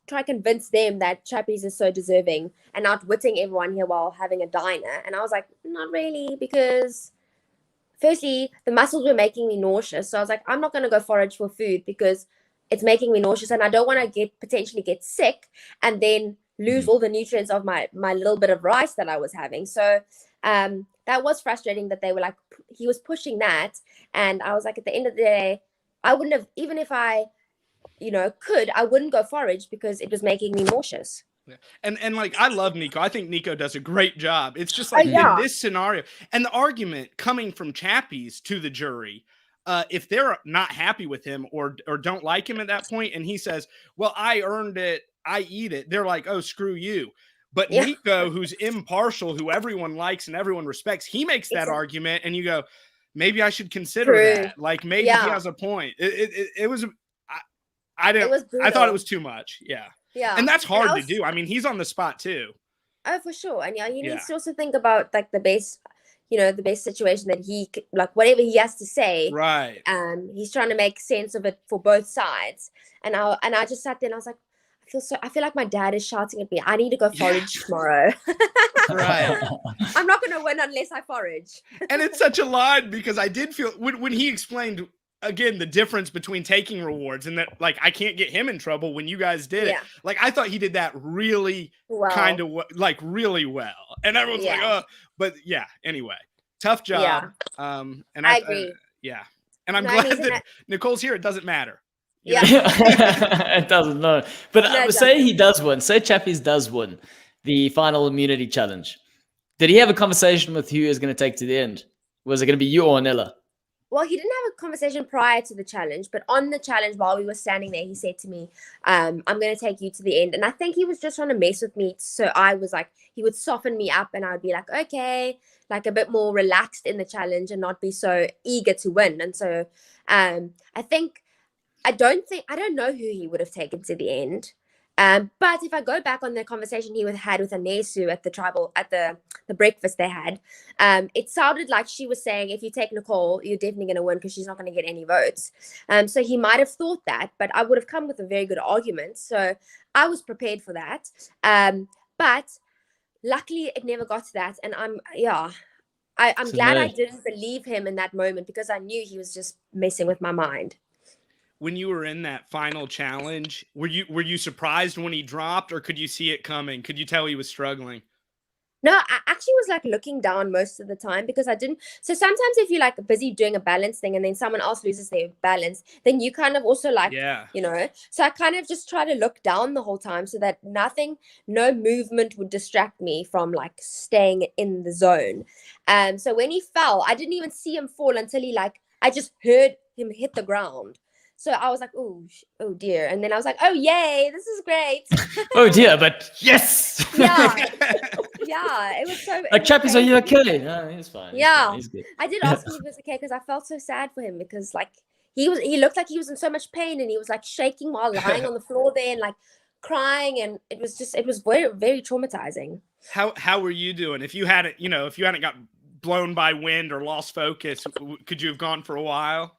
try convince them that Chappies is so deserving and outwitting everyone here while having a diner. And I was like, not really, because firstly, the mussels were making me nauseous. So I was like, I'm not going to go forage for food because it's making me nauseous, and I don't want to potentially get sick and then lose all the nutrients of my little bit of rice that I was having. So that was frustrating that they were like, he was pushing that. And I was like, at the end of the day, I wouldn't have, even if I, you know, I wouldn't go forage because it was making me nauseous. Yeah. And like, I love Nico. I think Nico does a great job. It's just like in this scenario, and the argument coming from Chappies to the jury, if they're not happy with him or don't like him at that point, and he says, well, I earned it, I eat it, they're like, oh, screw you. But Nico, who's impartial, who everyone likes and everyone respects, he makes that argument, and you go, maybe I should consider that. Like, maybe he has a point. It was, I thought it was too much. Yeah. Yeah. And that's hard to do. I mean, he's on the spot too. Oh, for sure. And he needs to also think about like the best situation that he, like, whatever he has to say. Right. He's trying to make sense of it for both sides. And I just sat there and I was like, I feel like my dad is shouting at me. I need to go forage tomorrow. Right. I'm not going to win unless I forage. And it's such a line, because I did feel when he explained again the difference between taking rewards and that, like, I can't get him in trouble when you guys did it. Like, I thought he did that really kind of like really well. And everyone's like, oh, but anyway, tough job. Yeah. And I agree. And I'm glad that Nicole's here. It doesn't matter. Yeah. It doesn't, no. But say he does win. Say Chappies does win the final immunity challenge. Did he have a conversation with who he was going to take to the end? Was it going to be you or Anilla? Well, he didn't have a conversation prior to the challenge, but on the challenge, while we were standing there, he said to me, I'm going to take you to the end. And I think he was just trying to mess with me. So I was like, he would soften me up and I would be like, okay, like a bit more relaxed in the challenge and not be so eager to win. And so I don't know who he would have taken to the end. But if I go back on the conversation he had with Anesu at the breakfast they had, it sounded like she was saying, if you take Nicole, you're definitely going to win because she's not going to get any votes. So he might have thought that, but I would have come with a very good argument. So I was prepared for that. But luckily it never got to that. And I'm glad I didn't believe him in that moment, because I knew he was just messing with my mind. When you were in that final challenge, were you surprised when he dropped, or could you see it coming? Could you tell he was struggling? No, I actually was like looking down most of the time, because I didn't. So sometimes if you're like busy doing a balance thing and then someone else loses their balance, then you kind of also like, you know, so I kind of just try to look down the whole time so that no movement would distract me from like staying in the zone. So when he fell, I didn't even see him fall until I just heard him hit the ground. So I was like, oh dear. And then I was like, oh, yay, this is great. Oh dear, but yes. Yeah. Yeah, it was so like, Chappies, are you okay? No, he's fine. Yeah. He's good. I did ask him if he was okay, because I felt so sad for him, because like he looked like he was in so much pain, and he was like shaking while lying on the floor there and like crying, and it was very, very traumatizing. How were you doing? If you hadn't got blown by wind or lost focus, could you have gone for a while?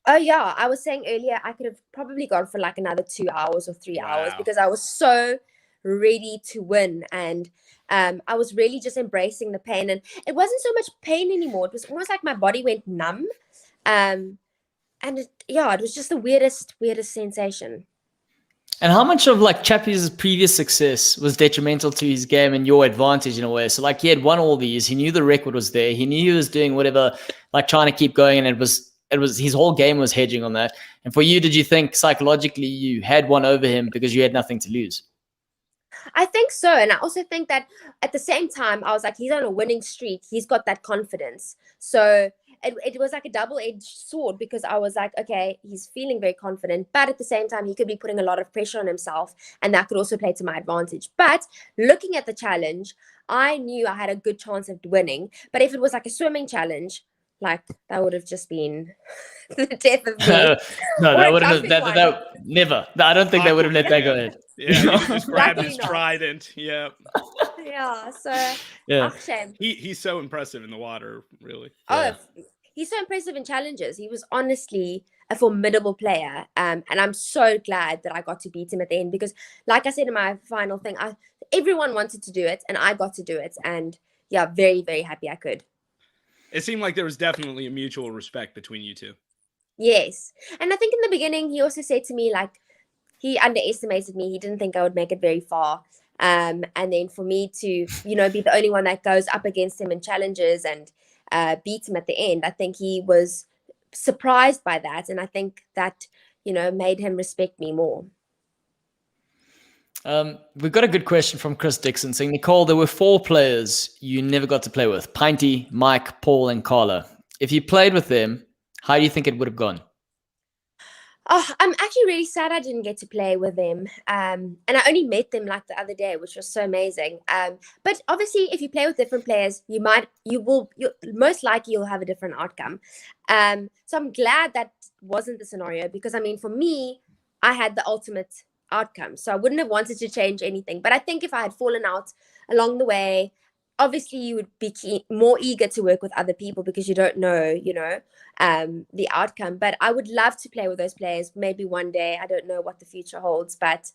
Oh yeah, I was saying earlier I could have probably gone for like another 2 hours or 3 hours, because I was so ready to win, and I was really just embracing the pain, and it wasn't so much pain anymore. It was almost like my body went numb, and it was just the weirdest sensation. And how much of like Chappie's previous success was detrimental to his game and your advantage in a way? So like he had won all these, he knew the record was there, he knew he was doing whatever, like trying to keep going, and it was his whole game was hedging on that. And for you, did you think psychologically you had won over him because you had nothing to lose? I think so. And I also think that at the same time, I was like, he's on a winning streak. He's got that confidence. So it was like a double-edged sword, because I was like, okay, he's feeling very confident, but at the same time, he could be putting a lot of pressure on himself, and that could also play to my advantage. But looking at the challenge, I knew I had a good chance of winning. But if it was like a swimming challenge, like that would have just been the death of me. No, that wouldn't have. That never. I don't think they would have let that go ahead. Yeah, he just grabbed his trident. Yeah. Yeah. So shame. He's so impressive in the water, really. Oh, he's so impressive in challenges. He was honestly a formidable player, and I'm so glad that I got to beat him at the end, because, like I said in my final thing, everyone wanted to do it, and I got to do it, and yeah, very, very happy I could. It seemed like there was definitely a mutual respect between you two. Yes. And I think in the beginning, he also said to me, like, he underestimated me. He didn't think I would make it very far. And then for me to, be the only one that goes up against him in challenges and beat him at the end, I think he was surprised by that. And I think that, made him respect me more. We've got a good question from Chris Dixon saying, Nicole, there were 4 players you never got to play with: Pinty, Mike, Paul, and Carla. If you played with them, how do you think it would have gone? Oh, I'm actually really sad I didn't get to play with them. And I only met them like the other day, which was so amazing. But obviously, if you play with different players, most likely you'll have a different outcome. So I'm glad that wasn't the scenario, because for me, I had the ultimate outcome, so I wouldn't have wanted to change anything. But I think if I had fallen out along the way, obviously you would be more eager to work with other people, because you don't know, the outcome. But I would love to play with those players maybe one day. I don't know what the future holds, but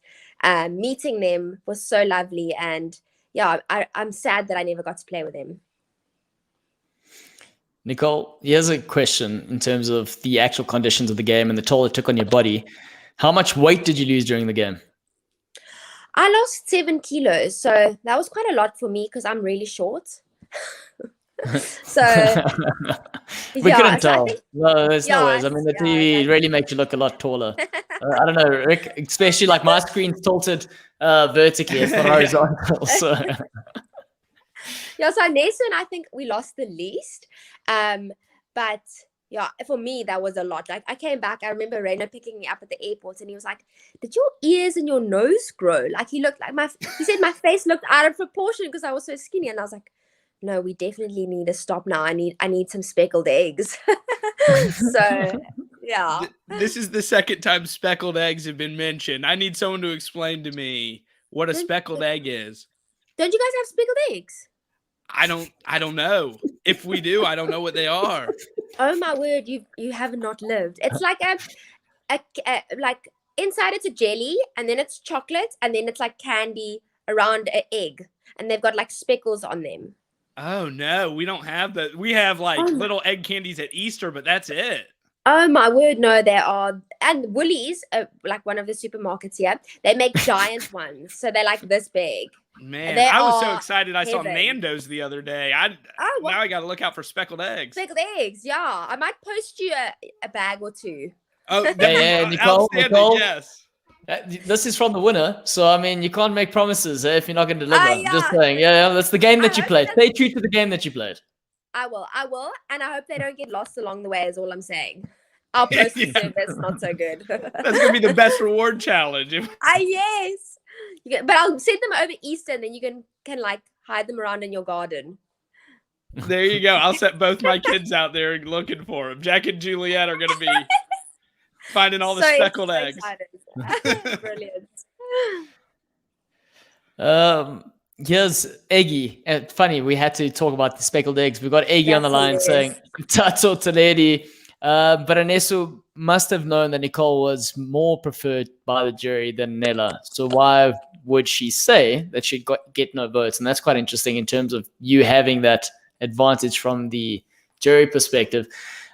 meeting them was so lovely, and yeah, I'm sad that I never got to play with them. Nicole, here's a question in terms of the actual conditions of the game and the toll it took on your body. How much weight did you lose during the game? I lost 7 kilos. So that was quite a lot for me, because I'm really short. So we couldn't tell. No, there's no ways. The TV really makes you look a lot taller. I don't know, Rick, especially like my screen's tilted vertically, it's not horizontal. So so Nessa and I think we lost the least. But yeah, for me, that was a lot. Like, I came back, I remember Rainer picking me up at the airport, and he was like, did your ears and your nose grow? Like, he said my face looked out of proportion because I was so skinny. And I was like, no, we definitely need to stop now. I need some speckled eggs. So yeah. This is the second time speckled eggs have been mentioned. I need someone to explain to me what a speckled egg is. Don't you guys have speckled eggs? I don't know. If we do, I don't know what they are. Oh my word, you have not lived. It's like like inside it's a jelly, and then it's chocolate, and then it's like candy around an egg, and they've got like speckles on them. Oh no, we don't have that. We have like little egg candies at Easter, but that's it. Oh my word, no, there are. And Woolies, like one of the supermarkets here, they make giant ones. So they're like this big. Man, I was so excited. I saw Nando's the other day. Now I got to look out for speckled eggs. Speckled eggs, yeah. I might post you a bag or two. Oh, yeah, Nicole, yes. This is from the winner, so I mean, you can't make promises if you're not going to deliver. Yeah. Just saying, yeah, that's the game that you played. Stay true to the game that you played. I will, and I hope they don't get lost along the way. Is all I'm saying. Our postal service not so good. That's gonna be the best reward challenge. Yes, but I'll send them over Easter, and then you can like hide them around in your garden. There you go. I'll set both my kids out there looking for them. Jack and Juliet are gonna be finding all the speckled eggs. Brilliant. Here's Eggy. Funny, we had to talk about the speckled eggs. We've got Eggy on the line saying, Tato Taledi. But Anesu must have known that Nicole was more preferred by the jury than Nella. So why would she say that she'd get no votes? And that's quite interesting in terms of you having that advantage from the jury perspective.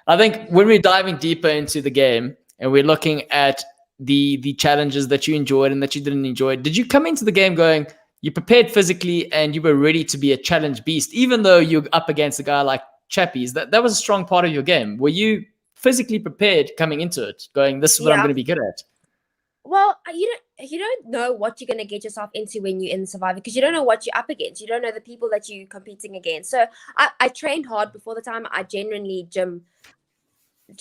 I think when we're diving deeper into the game and we're looking at the challenges that you enjoyed and that you didn't enjoy, did you come into the game going, you prepared physically and you were ready to be a challenge beast, even though you're up against a guy like Chappies? That was a strong part of your game. Were you physically prepared coming into it, going, this is what I'm going to be good at? Well, you don't know what you're going to get yourself into when you're in Survivor, because you don't know what you're up against. You don't know the people that you're competing against. So I trained hard before the time. I genuinely gym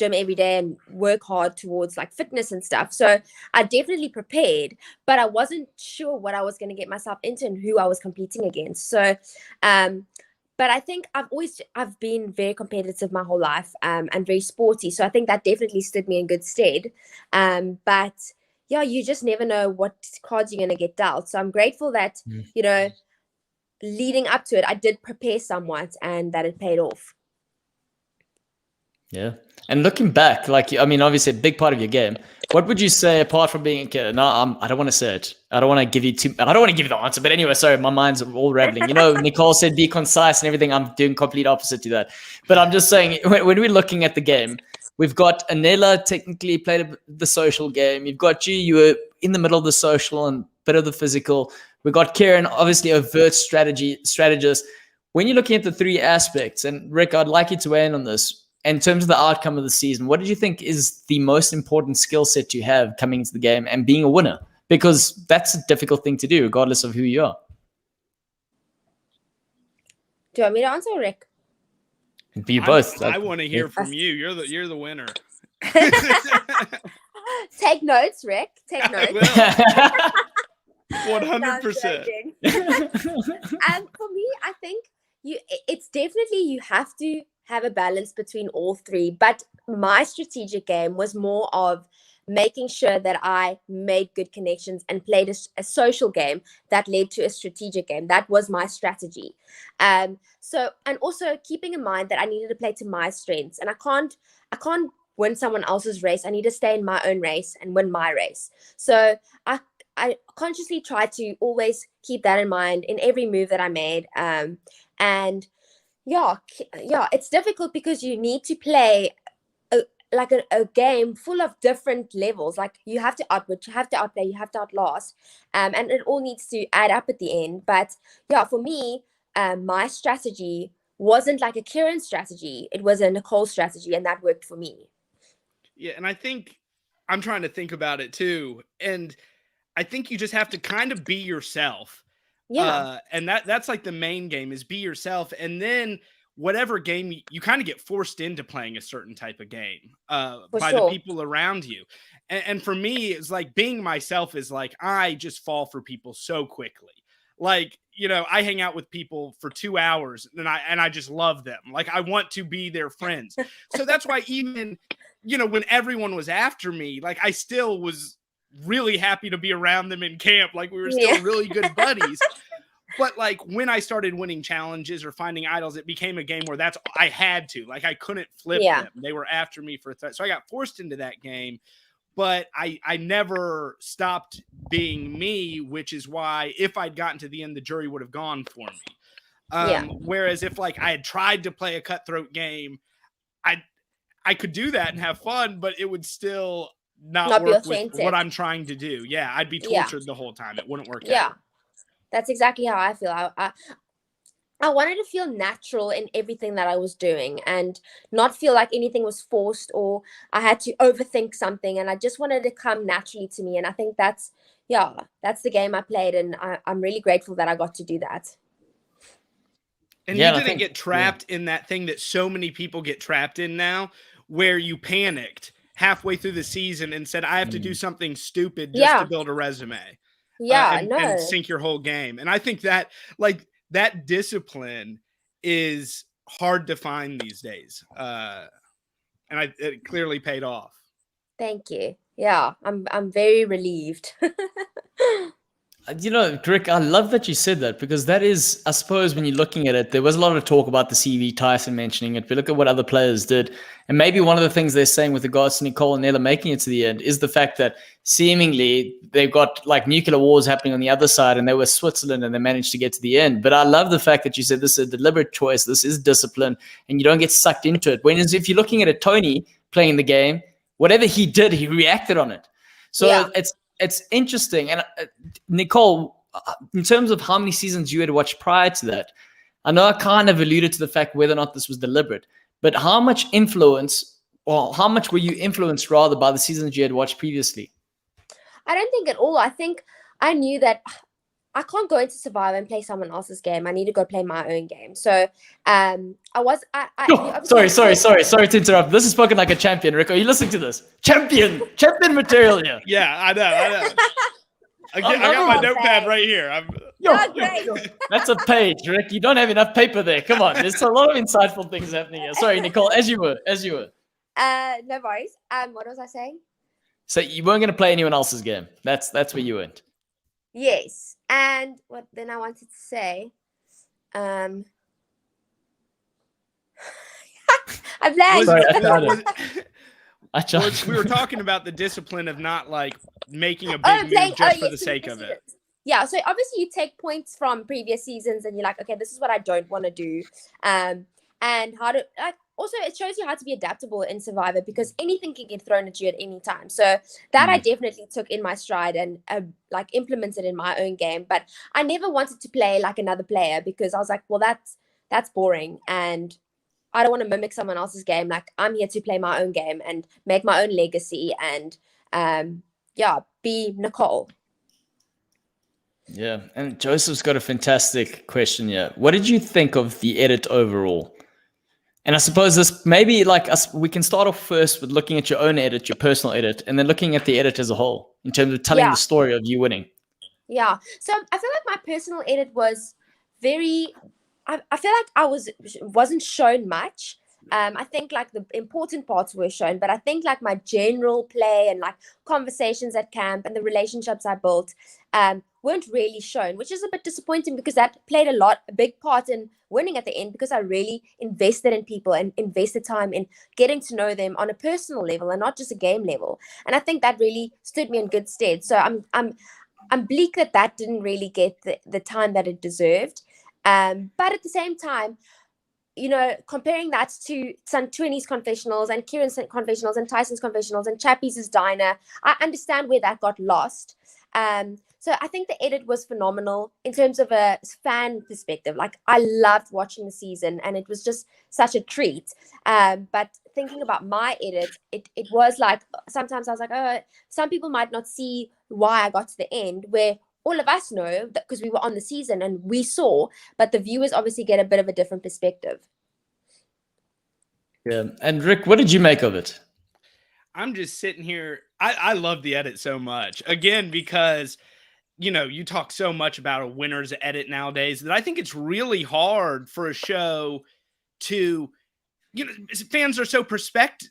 every day and work hard towards like fitness and stuff. So I definitely prepared, but I wasn't sure what I was going to get myself into and who I was competing against. So, but I think I've been very competitive my whole life, and very sporty. So I think that definitely stood me in good stead. But yeah, you just never know what cards you're going to get dealt. So I'm grateful that, leading up to it, I did prepare somewhat and that it paid off. Yeah. And looking back, obviously a big part of your game, what would you say apart from being a kid? No, I don't want to say it. I don't want to give you the answer. But anyway, sorry, my mind's all rambling. Nicole said be concise and everything. I'm doing complete opposite to that. But I'm just saying, when we're looking at the game, we've got Anela technically played the social game. You've got you were in the middle of the social and bit of the physical. We've got Kieran, obviously overt strategist. When you're looking at the three aspects, and Rick, I'd like you to weigh in on this. In terms of the outcome of the season, what did you think is the most important skill set you have coming into the game and being a winner? Because that's a difficult thing to do, regardless of who you are. Do you want me to answer, Rick? Be both. I want to hear from you. You're the winner. Take notes, Rick. Take notes. 100%. And for me, I think it's definitely you have to have a balance between all three. But my strategic game was more of making sure that I made good connections and played a social game that led to a strategic game. That was my strategy. And also keeping in mind that I needed to play to my strengths, and I can't win someone else's race. I need to stay in my own race and win my race. So I consciously tried to always keep that in mind in every move that I made. And yeah, it's difficult because you need to play a game full of different levels. Like you have to outwit, you have to outplay, you have to outlast, and it all needs to add up at the end. But yeah, for me, my strategy wasn't like a Kieran strategy; it was a Nicole strategy, and that worked for me. Yeah, and I think I'm trying to think about it too, and I think you just have to kind of be yourself. Yeah. And that's like the main game is be yourself. And then whatever game you kind of get forced into playing a certain type of game the people around you. And for me, it's like being myself is like, I just fall for people so quickly. Like, I hang out with people for 2 hours and I just love them. Like I want to be their friends. So that's why even, when everyone was after me, like I still was really happy to be around them in camp. Like we were still really good buddies. But like when I started winning challenges or finding idols, it became a game where I had to, like I couldn't flip them. They were after me for a threat. So I got forced into that game, but I never stopped being me, which is why if I'd gotten to the end, the jury would have gone for me. Whereas if like I had tried to play a cutthroat game, I could do that and have fun, but it would still not work with what I'm trying to do. Yeah, I'd be tortured the whole time. It wouldn't work out. Yeah, that's exactly how I feel. I wanted to feel natural in everything that I was doing and not feel like anything was forced or I had to overthink something. And I just wanted to come naturally to me. And I think that's the game I played. And I'm really grateful that I got to do that. And you didn't get trapped in that thing that so many people get trapped in now, where you panicked halfway through the season and said, I have to do something stupid just to build a resume. And sink your whole game. And I think that that discipline is hard to find these days. And it clearly paid off. Thank you. Yeah, I'm very relieved. Rick, I love that you said that, because that is, I suppose, when you're looking at it, there was a lot of talk about the CV, Tyson mentioning it, but look at what other players did. And maybe one of the things they're saying with regards to Nicole and Nella making it to the end is the fact that seemingly they've got like nuclear wars happening on the other side, and they were Switzerland and they managed to get to the end. But I love the fact that you said this is a deliberate choice, this is discipline, and you don't get sucked into it. Whereas if you're looking at a Tony playing the game, whatever he did, he reacted on it. So it's interesting. And Nicole, in terms of how many seasons you had watched prior to that, I know I kind of alluded to the fact whether or not this was deliberate, but how much influence, or how much were you influenced rather by the seasons you had watched previously? I don't think at all. I think I knew that I can't go into Survivor and play someone else's game. I need to go play my own game. So sorry to interrupt. This is spoken like a champion, Rick. Are you listening to this? Champion material here. Yeah, I know. I got my notepad right here. Great. That's a page, Rick. You don't have enough paper there. Come on. There's a lot of insightful things happening here. Sorry, Nicole, as you were. No worries. What was I saying? So you weren't going to play anyone else's game. That's where you went. Yes. And what then I wanted to say, I blanked. We were talking about the discipline of not like making a big move just for the sake of it. Yeah, so obviously you take points from previous seasons and you're like, okay, this is what I don't want to do. And how to also it shows you how to be adaptable in Survivor, because anything can get thrown at you at any time. So that I definitely took in my stride and implemented in my own game. But I never wanted to play like another player, because I was like, well, that's boring, and I don't want to mimic someone else's game. Like, I'm here to play my own game and make my own legacy and be Nicole. Yeah, and Joseph's got a fantastic question here. What did you think of the edit overall? And I suppose this maybe we can start off first with looking at your own edit, your personal edit, and then looking at the edit as a whole in terms of telling the story of you winning. Yeah. So I feel like my personal edit was very, I feel like I wasn't shown much. I think like the important parts were shown, but I think like my general play and like conversations at camp and the relationships I built weren't really shown, which is a bit disappointing, because that played a big part in winning at the end, because I really invested in people and invested time in getting to know them on a personal level and not just a game level. And I think that really stood me in good stead. So I'm bleak that didn't really get the time that it deserved. But at the same time, comparing that to Santwini's confessionals and Kieran's confessionals and Tyson's confessionals and Chappie's diner, I understand where that got lost. So I think the edit was phenomenal in terms of a fan perspective. Like, I loved watching the season and it was just such a treat. But thinking about my edit, it was like, sometimes I was like, oh, some people might not see why I got to the end, where all of us know that because we were on the season and we saw, but the viewers obviously get a bit of a different perspective. Yeah. And Rick, what did you make of it? I'm just sitting here. I love the edit so much. Again, because, you talk so much about a winner's edit nowadays that I think it's really hard for a show to, fans are so perceptive.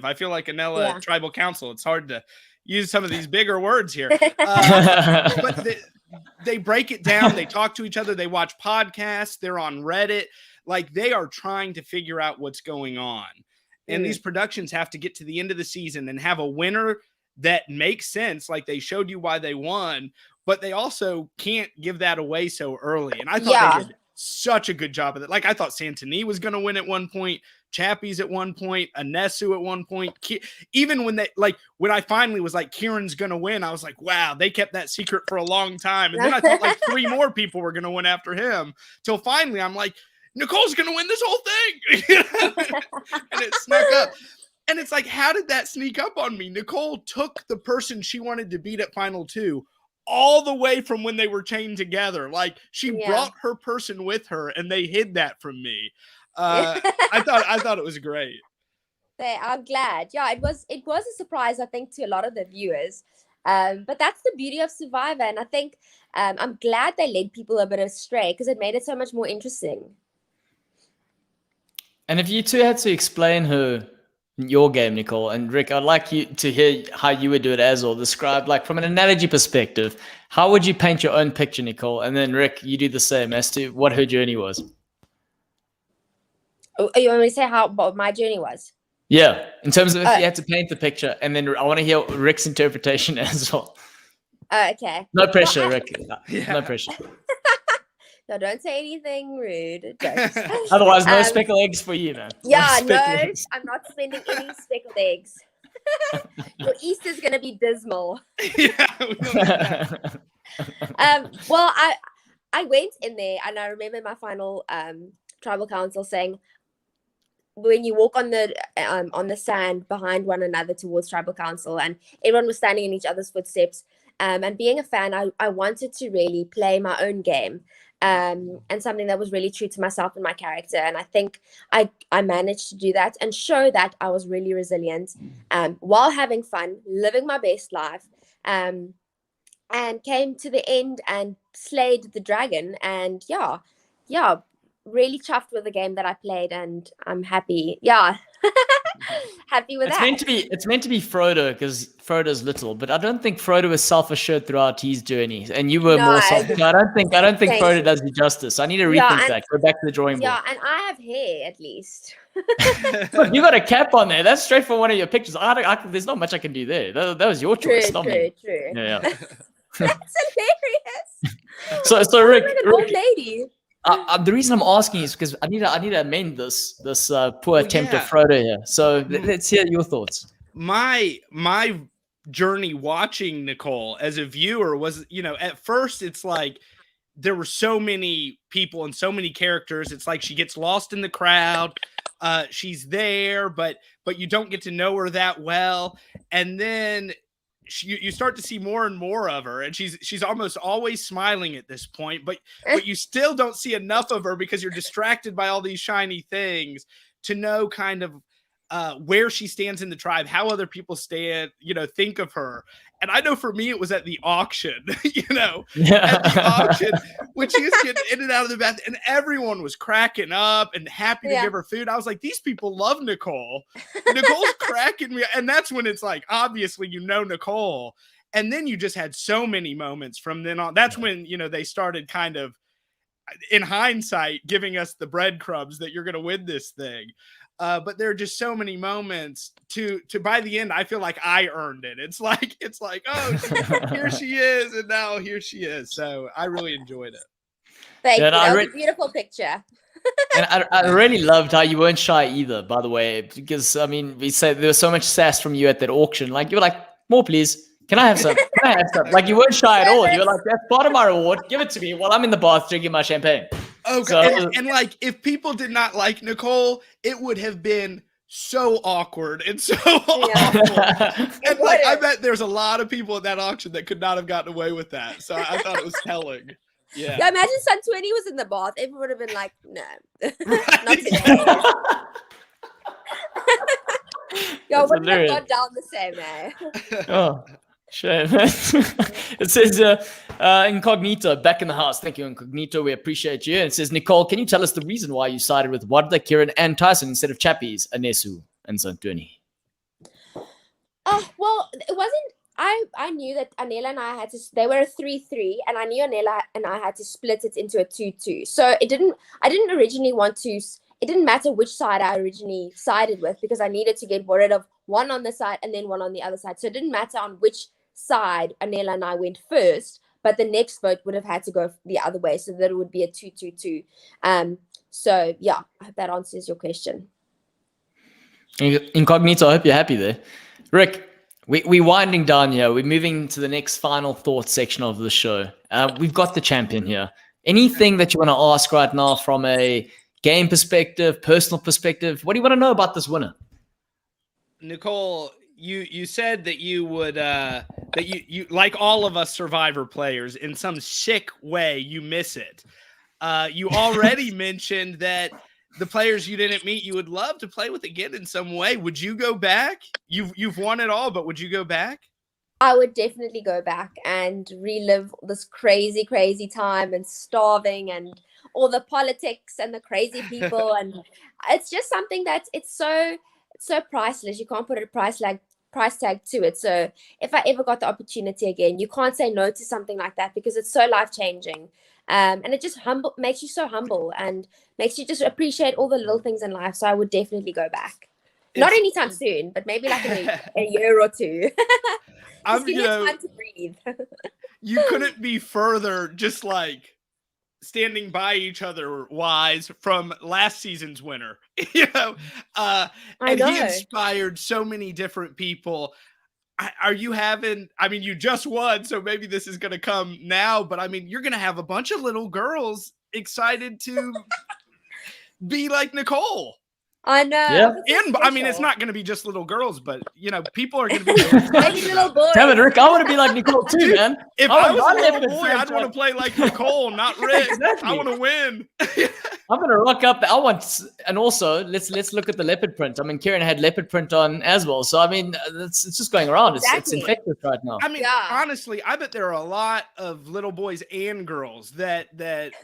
I feel like Anella at Tribal Council. It's hard to use some of these bigger words here. But they break it down. They talk to each other. They watch podcasts. They're on Reddit. Like, they are trying to figure out what's going on. And these productions have to get to the end of the season and have a winner that makes sense. Like, they showed you why they won, but they also can't give that away so early. And I thought they did such a good job of it. Like, I thought Santini was going to win at one point, Chappie's at one point, Anesu at one point. Even when when I finally was like, Kieran's going to win, I was like, wow, they kept that secret for a long time. And then I thought like 3 more people were going to win after him, till finally I'm like, Nicole's going to win this whole thing. And it snuck up. And it's like, how did that sneak up on me? Nicole took the person she wanted to beat at Final 2 all the way from when they were chained together. Like, she brought her person with her, and they hid that from me. I thought it was great. I'm glad. Yeah, it was a surprise, I think, to a lot of the viewers. But that's the beauty of Survivor, and I think I'm glad they led people a bit astray, because it made it so much more interesting. And if you two had to explain your game, Nicole, and Rick, I'd like you to hear how you would do it as well. Describe, like, from an analogy perspective, how would you paint your own picture, Nicole? And then Rick, you do the same as to what her journey was. Oh, you want me to say what my journey was? Yeah, in terms of if you had to paint the picture, and then I want to hear Rick's interpretation as well. Okay. No pressure, Rick. No pressure. No, don't say anything rude. Otherwise, no speckled eggs for you, man. Yeah, no, I'm not spending any speckled eggs. Your Easter's going to be dismal. Well, I went in there, and I remember my final tribal council saying, when you walk on the sand behind one another towards tribal council, and everyone was standing in each other's footsteps, and being a fan, I wanted to really play my own game. And something that was really true to myself and my character. And I think I managed to do that and show that I was really resilient while having fun, living my best life, and came to the end and slayed the dragon. And yeah, really chuffed with the game that I played, and I'm happy. Yeah. Happy with that. It's meant to be Frodo, because Frodo's little, but I don't think Frodo was self-assured throughout his journey, and you were more self. I don't think Frodo does you justice. I need to rethink that. Go back to the drawing board. Yeah, and I have hair at least. Look, you got a cap on there. That's straight from one of your pictures. There's not much I can do there. That was your choice, not me. True. Yeah. That's hilarious. So Rick, like an old lady. The reason I'm asking is because I need to amend this poor attempt of Frodo here. So let's hear your thoughts. My journey watching Nicole as a viewer was, at first it's like there were so many people and so many characters. It's like she gets lost in the crowd. She's there, but you don't get to know her that well. And then you start to see more and more of her, and she's almost always smiling at this point, but you still don't see enough of her because you're distracted by all these shiny things to know kind of where she stands in the tribe, how other people think of her. And I know for me, it was at the auction, at the auction, when she was getting in and out of the bath, and everyone was cracking up and happy to give her food. I was like, these people love Nicole. Nicole's cracking me. And that's when it's like, obviously, Nicole. And then you just had so many moments from then on. That's when, they started kind of, in hindsight, giving us the breadcrumbs that you're going to win this thing. But there are just so many moments to by the end, I feel like I earned it. It's like, oh, here she is. And now here she is. So I really enjoyed it. Thank you. That was a beautiful picture. And I really loved how you weren't shy either, by the way, because we said there was so much sass from you at that auction. Like, you were like, more please. Can I have some? Like, you weren't shy at all. You were like, that's part of my reward. Give it to me while I'm in the bath drinking my champagne. Okay. So, and like, if people did not like Nicole, it would have been so awkward and so awful. And like, I bet there's a lot of people at that auction that could not have gotten away with that. So I thought it was telling. Yeah. Imagine Sun 20 was in the bath. Everyone would have been like, no. Not today. Yo, wouldn't have gone down the same, eh? Oh. Sure. It says Incognito back in the house. Thank you, Incognito. We appreciate you. And it says, Nicole, can you tell us the reason why you sided with Wadda, Kieran, and Tyson instead of Chappies, Anesu, and Santoni? Well, it wasn't. I knew that Anela and I they were a 3-3, and I knew Anela and I had to split it into a 2-2. So I didn't originally want to. It didn't matter which side I originally sided with, because I needed to get rid of one on the side and then one on the other side. So it didn't matter on which side Anela and I went first, but the next vote would have had to go the other way, so that it would be a 2-2-2. So yeah, I hope that answers your question. Incognito, I hope you're happy there. Rick, we're winding down here. We're moving to the next final thoughts section of the show. We've got the champion here. Anything that you want to ask right now from a game perspective, personal perspective? What do you want to know about this winner? Nicole, you said that you would that you like all of us Survivor players, in some sick way you miss it. You already mentioned that the players you didn't meet, you would love to play with again in some way. Would you go back? You've won it all, but would you go back? I would definitely go back and relive this crazy, crazy time, and starving and all the politics and the crazy people. And it's just something that it's so priceless. You can't put a price tag to it. So if I ever got the opportunity again, you can't say no to something like that, because it's so life-changing. And it just makes you so humble and makes you just appreciate all the little things in life. So I would definitely go back. Not anytime soon, but maybe like in a year or two. Just give me time to breathe. You couldn't be further just like standing by each other wise from last season's winner. He inspired so many different people. Are you having, I mean, you just won, so maybe this is going to come now, but I mean, you're going to have a bunch of little girls excited to be like Nicole. I know. Yeah. And I mean, it's not going to be just little girls, but people are going to be maybe little boys. Damn it, Rick, I want to be like Nicole too, man. If I was a little boy, I'd want to play like Nicole, not Rick. Exactly. I want to win. I'm going to rock up. And also let's look at the leopard print. I mean, Kieran had leopard print on as well. So, I mean, it's just going around. It's infectious right now. I mean, honestly, I bet there are a lot of little boys and girls that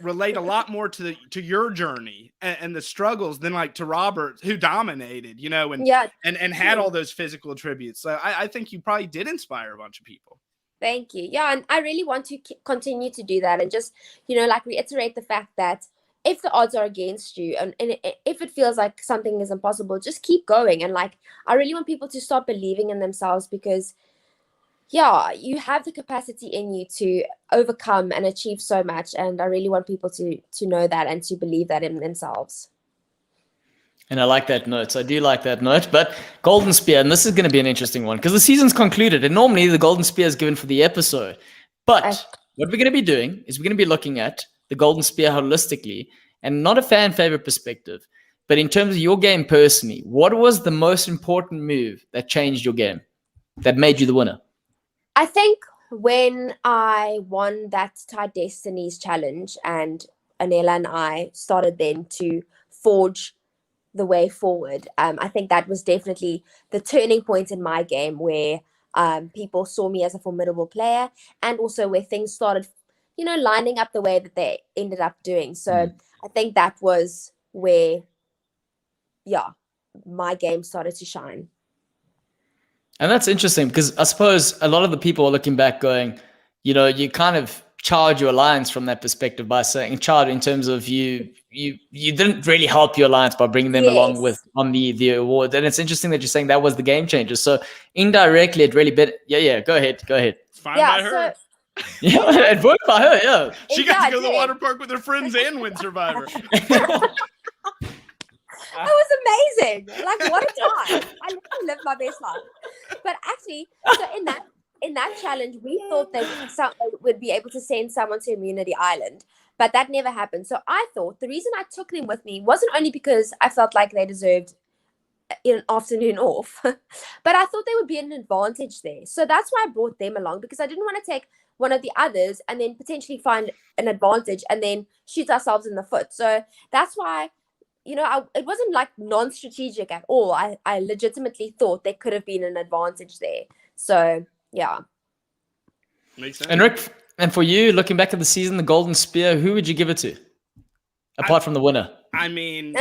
relate a lot more to your journey and the struggles than like to Robert, who dominated, and had all those physical attributes. So I think you probably did inspire a bunch of people. Thank you. Yeah, and I really want to continue to do that, and just, reiterate the fact that if the odds are against you, and if it feels like something is impossible, just keep going. And I really want people to start believing in themselves, because you have the capacity in you to overcome and achieve so much. And I really want people to know that and to believe that in themselves. And I like that note. I do like that note. But Golden Spear, and this is going to be an interesting one because the season's concluded, and normally the Golden Spear is given for the episode. But what we're going to be doing is we're going to be looking at the Golden Spear holistically, and not a fan favorite perspective, but in terms of your game personally. What was the most important move that changed your game, that made you the winner? I think when I won that Tide Destinies challenge, and Anela and I started then to forge the way forward. I think that was definitely the turning point in my game, where people saw me as a formidable player, and also where things started, lining up the way that they ended up doing. So I think that was where, my game started to shine. And that's interesting, because I suppose a lot of the people are looking back going, you kind of charred your alliance from that perspective by saying charred in terms of you didn't really help your alliance by bringing them along with on the award. And it's interesting that you're saying that was the game changer. So indirectly it really bit. Go ahead. It's fine by her. It worked by her. Yeah, she got to go to the water park with her friends and win Survivor. It was amazing. What a time. I lived my best life. But actually, so in that challenge, we thought they would be able to send someone to Immunity Island, but that never happened. So I thought the reason I took them with me wasn't only because I felt like they deserved an afternoon off, but I thought they would be an advantage there. So that's why I brought them along, because I didn't want to take one of the others and then potentially find an advantage and then shoot ourselves in the foot. So that's why, it wasn't non-strategic at all. I legitimately thought there could have been an advantage there. So yeah. Makes sense. And Rick, and for you, looking back at the season, the Golden Spear, who would you give it to? Apart from the winner. I mean,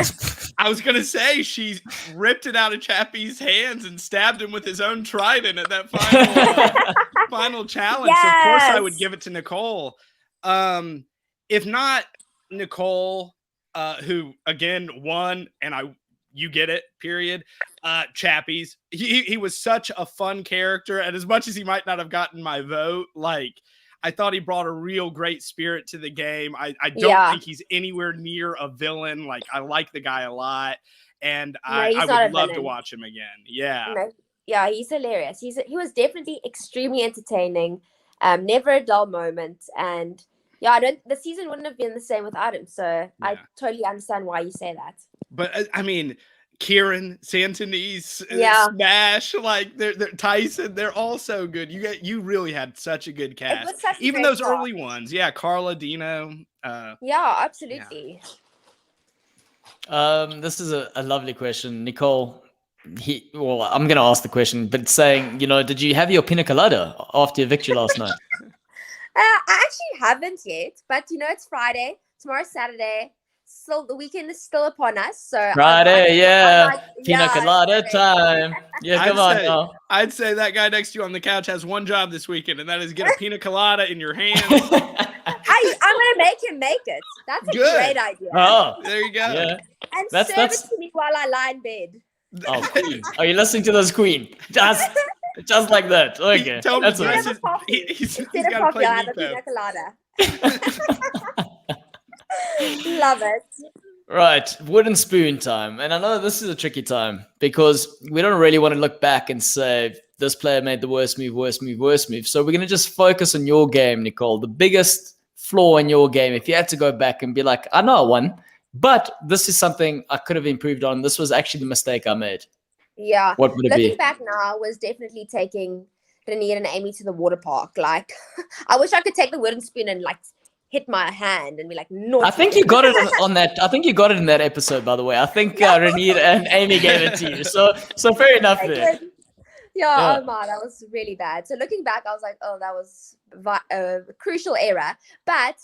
I was going to say she ripped it out of Chappie's hands and stabbed him with his own trident at that final challenge. Yes! So of course I would give it to Nicole. If not Nicole, who again won, and you get it, period. Chappie's. He was such a fun character, and as much as he might not have gotten my vote, I thought he brought a real great spirit to the game. I don't think he's anywhere near a villain. Like, I like the guy a lot, and I would love to watch him again. Yeah. No. Yeah, he's hilarious. He was definitely extremely entertaining. Never a dull moment. And yeah, the season wouldn't have been the same without him. So I totally understand why you say that. But I mean, Kieran, Santonese, Smash, like they're Tyson, they're all so good. You really had such a good cast. Even those early ones. Yeah, Carla, Dino. Yeah, absolutely. Yeah. This is a lovely question, Nicole. I'm going to ask the question, but saying, did you have your pina colada after your victory last night? I actually haven't yet, but it's Friday. Tomorrow's Saturday. Still, the weekend is still upon us. So Friday, pina colada time. Yeah, come on now. I'd say that guy next to you on the couch has one job this weekend, and that is get a pina colada in your hand. I'm gonna make him make it. That's a great idea. Oh, there you go. Yeah. And serve it to me while I lie in bed. Oh, Queen. Are you listening to this, Queen? Just like that. Okay. That's he's got to play I have a pina colada. Love it. Right. Wooden spoon time. And I know this is a tricky time because we don't really want to look back and say this player made the worst move. So we're going to just focus on your game, Nicole. The biggest flaw in your game, if you had to go back and be like, I know I won, but this is something I could have improved on. This was actually the mistake I made. Yeah. What would it be? Looking back now was definitely taking Renier and Amy to the water park. Like, I wish I could take the wooden spoon and like hit my hand and be like, no. I think you got it on that. I think you got it in that episode, by the way. I think Renier and Amy gave it to you. So fair enough there. Yeah, oh my, that was really bad. So looking back, I was like, oh, that was a crucial error. But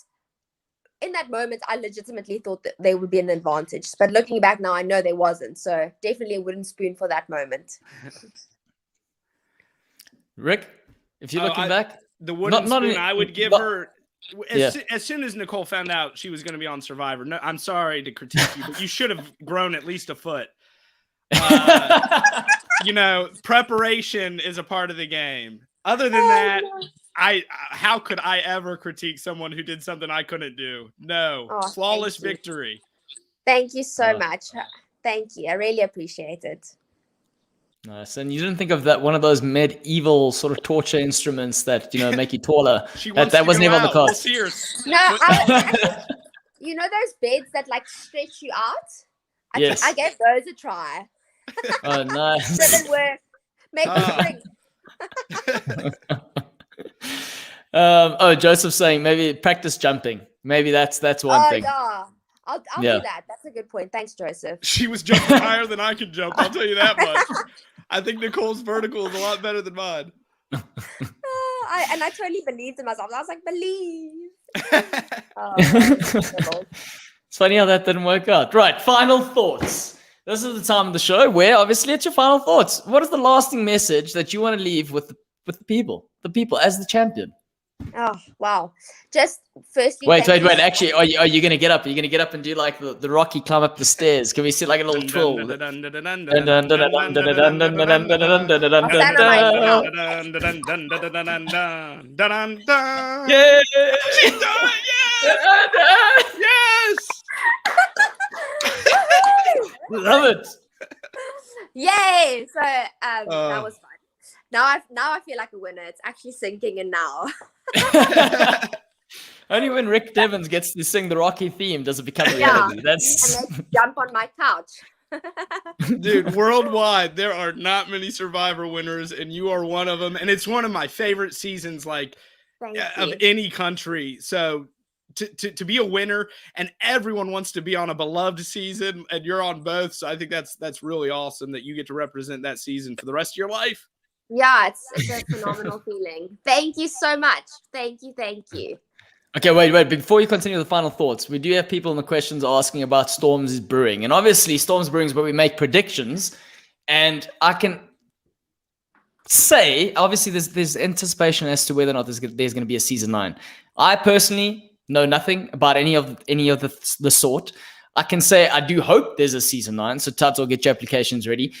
in that moment, I legitimately thought that there would be an advantage. But looking back now, I know there wasn't. So definitely a wooden spoon for that moment. Rick, if you're looking back? The wooden spoon I would give her, as soon as Nicole found out she was going to be on Survivor, no, I'm sorry to critique you, but you should have grown at least a foot. Preparation is a part of the game. Other than that, how could I ever critique someone who did something I couldn't do? No. Flawless victory. Thank you so much. Thank you. I really appreciate it. Nice. And you didn't think of that one of those medieval sort of torture instruments that, make you taller. that wasn't even on the cards. No, actually, those beds that like stretch you out? I gave those a try. Oh, nice. Didn't work. Make me drink. Joseph's saying maybe practice jumping. Maybe that's one thing. Yeah. I'll do that. That's a good point. Thanks, Joseph. She was jumping higher than I could jump. I'll tell you that much. I think Nicole's vertical is a lot better than mine. I totally believed in myself. I was like, believe. It's funny how that didn't work out. Right. Final thoughts. This is the time of the show where obviously it's your final thoughts. What is the lasting message that you want to leave with the people as the champion? Oh, wow. Just firstly. Wait. Actually, are you going to get up? Are you going to get up and do like the Rocky climb up the stairs? Can we see like a little twirl? Yeah. She's done it. Yes. Love it. Yay. So that was fun. Now I feel like a winner. It's actually sinking in now. Only when Rick Devens gets to sing the Rocky theme does it become reality. And they jump on my couch. Dude, worldwide, there are not many Survivor winners, and you are one of them. And it's one of my favorite seasons, like of any country. So to be a winner, and everyone wants to be on a beloved season, and you're on both. So I think that's really awesome that you get to represent that season for the rest of your life. Yeah, it's a phenomenal feeling. Thank you so much. Thank you. Okay, wait. Before you continue the final thoughts, we do have people in the questions asking about Storms Brewing. And obviously, Storms Brewing is where we make predictions. And I can say, obviously, there's anticipation as to whether or not there's going to be a season 9. I personally know nothing about any of the sort. I can say I do hope there's a season 9. So Tats, get your applications ready.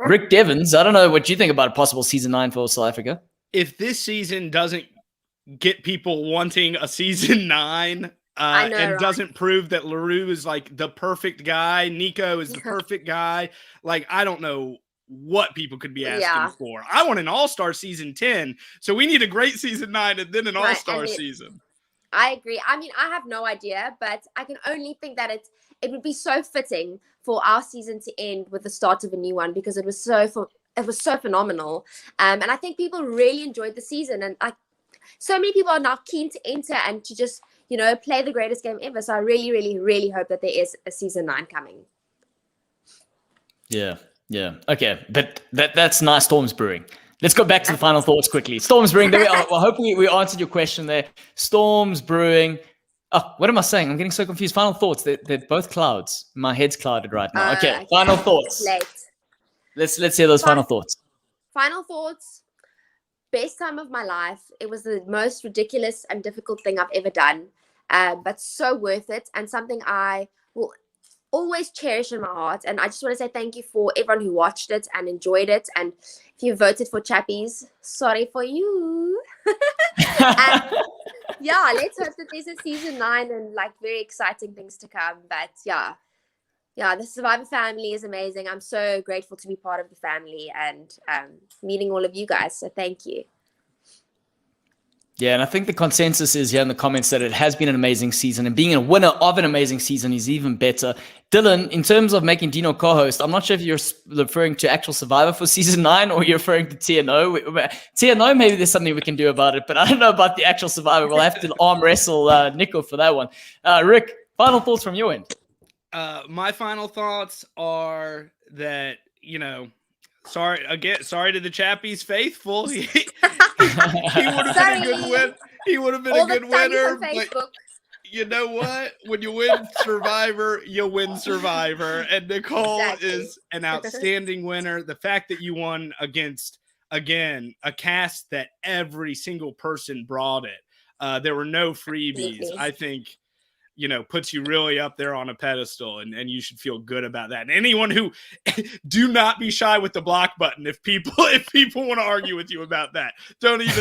Rick Devens, I don't know what you think about a possible season 9 for South Africa. If this season doesn't get people wanting a season 9. I know, and right? doesn't prove that LaRue is like the perfect guy. Nico is the perfect guy. Like, I don't know what people could be asking for. I want an all-star season 10. So we need a great season 9 and then an all-star season. I agree. I mean, I have no idea, but I can only think that it would be so fitting for our season to end with the start of a new one, because it was so phenomenal. And I think people really enjoyed the season, and so many people are now keen to enter and to just, play the greatest game ever. So I really, really, really hope that there is a season 9 coming. Yeah. Okay, but that's nice. Storms Brewing. Let's go back to the final thoughts quickly. Storms Brewing. There we are. Well, hopefully we answered your question there. Storms Brewing. Oh, what am I saying? I'm getting so confused. Final thoughts. They're both clouds. My head's clouded right now. Okay. Final thoughts. Let's hear those final thoughts. Final thoughts. Best time of my life. It was the most ridiculous and difficult thing I've ever done, but so worth it, and something I will always cherish in my heart. And I just want to say thank you for everyone who watched it and enjoyed it. And if you voted for Chappies, sorry for you. And yeah, let's hope that there's a season 9 and very exciting things to come. But yeah, the Survivor family is amazing. I'm so grateful to be part of the family and meeting all of you guys. So thank you. Yeah, and I think the consensus is here in the comments that it has been an amazing season, and being a winner of an amazing season is even better. Dylan, in terms of making Dino co-host, I'm not sure if you're referring to actual Survivor for season 9 or you're referring to TNO. TNO, maybe there's something we can do about it, but I don't know about the actual Survivor. We'll have to arm wrestle Nico for that one. Rick, final thoughts from your end? My final thoughts are that, sorry to the Chappies faithful. He would have been a good win. He would have been a good winner. But you know what? When you win Survivor, you win Survivor. And Nicole is an outstanding winner. The fact that you won against, again, a cast that every single person brought it. There were no freebies. I think, puts you really up there on a pedestal, and you should feel good about that. And anyone who do not be shy with the block button if people want to argue with you about that. Don't even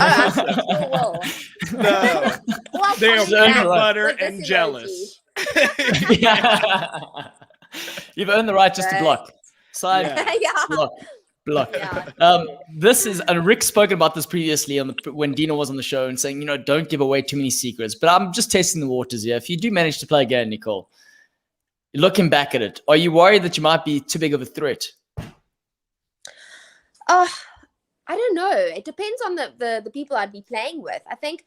No. They are peanut butter and jealous. You've earned the right just to block. Block. This is, and Rick's spoken about this previously when Dino was on the show, and saying, don't give away too many secrets. But I'm just testing the waters here. If you do manage to play again, Nicole, looking back at it, are you worried that you might be too big of a threat? I don't know. It depends on the people I'd be playing with. I think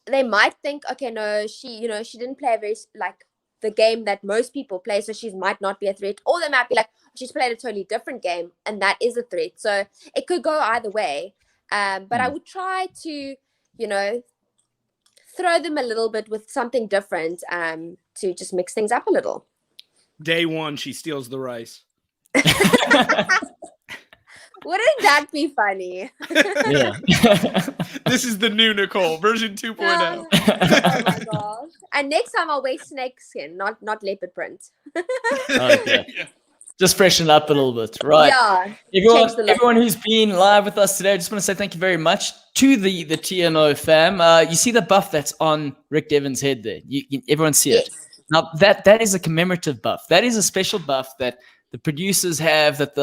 they might think, okay, no, she didn't play very the game that most people play, so she might not be a threat. Or they might be like, she's played a totally different game, and that is a threat. So it could go either way. But I would try to, throw them a little bit with something different to just mix things up a little. Day 1, she steals the rice. Wouldn't that be funny? Yeah. This is the new Nicole, version 2.0. Oh my gosh. And next time I'll wear snake skin, not leopard print. Okay. Yeah. Just freshen up a little bit. Right. Yeah. Everyone who's been live with us today, I just want to say thank you very much to the TNO fam. You see the buff that's on Rick Devens' head there. Everyone see it. Now, that is a commemorative buff. That is a special buff that the producers have, that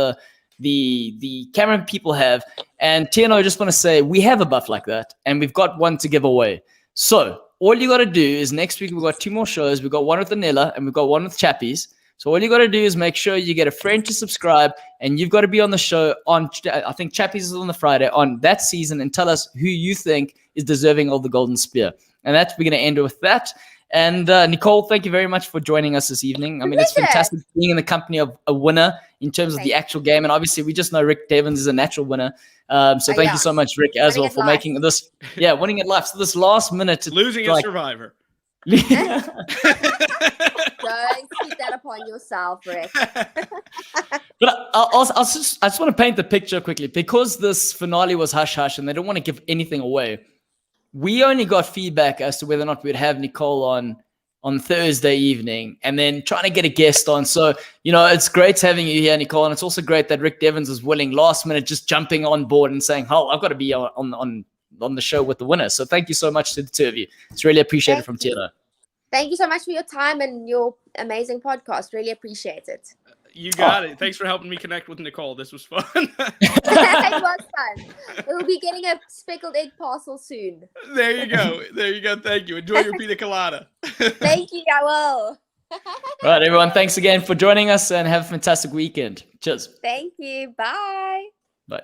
the camera people have, and TNO, just want to say we have a buff like that, and we've got one to give away. So all you got to do is, next week we've got 2 more shows. We've got one with Anilla and we've got one with Chappies. So all you got to do is make sure you get a friend to subscribe, and you've got to be on the show on, I think Chappies is on the Friday on that season, and tell us who you think is deserving of the Golden Spear. And we're going to end with that. And Nicole, thank you very much for joining us this evening. I mean, it's fantastic being in the company of a winner in terms of the actual game. And obviously, we just know Rick Devens is a natural winner. So thank you so much, Rick, as well, for making this. Yeah, winning at life. So this last minute. Losing a Survivor. Don't keep that upon yourself, Rick. But I just want to paint the picture quickly, because this finale was hush-hush and they don't want to give anything away. We only got feedback as to whether or not we'd have Nicole on Thursday evening, and then trying to get a guest on. So, it's great having you here, Nicole. And it's also great that Rick Devens is willing last minute, just jumping on board and saying, oh, I've got to be on on the show with the winner. So thank you so much to the two of you. It's really appreciated from Tina. Thank you so much for your time and your amazing podcast. Really appreciate it. You got it. Thanks for helping me connect with Nicole. This was fun. It was fun. We'll be getting a speckled egg parcel soon. There you go. There you go. Thank you. Enjoy your pina colada. Thank you, I will. All right, everyone. Thanks again for joining us and have a fantastic weekend. Cheers. Thank you. Bye. Bye.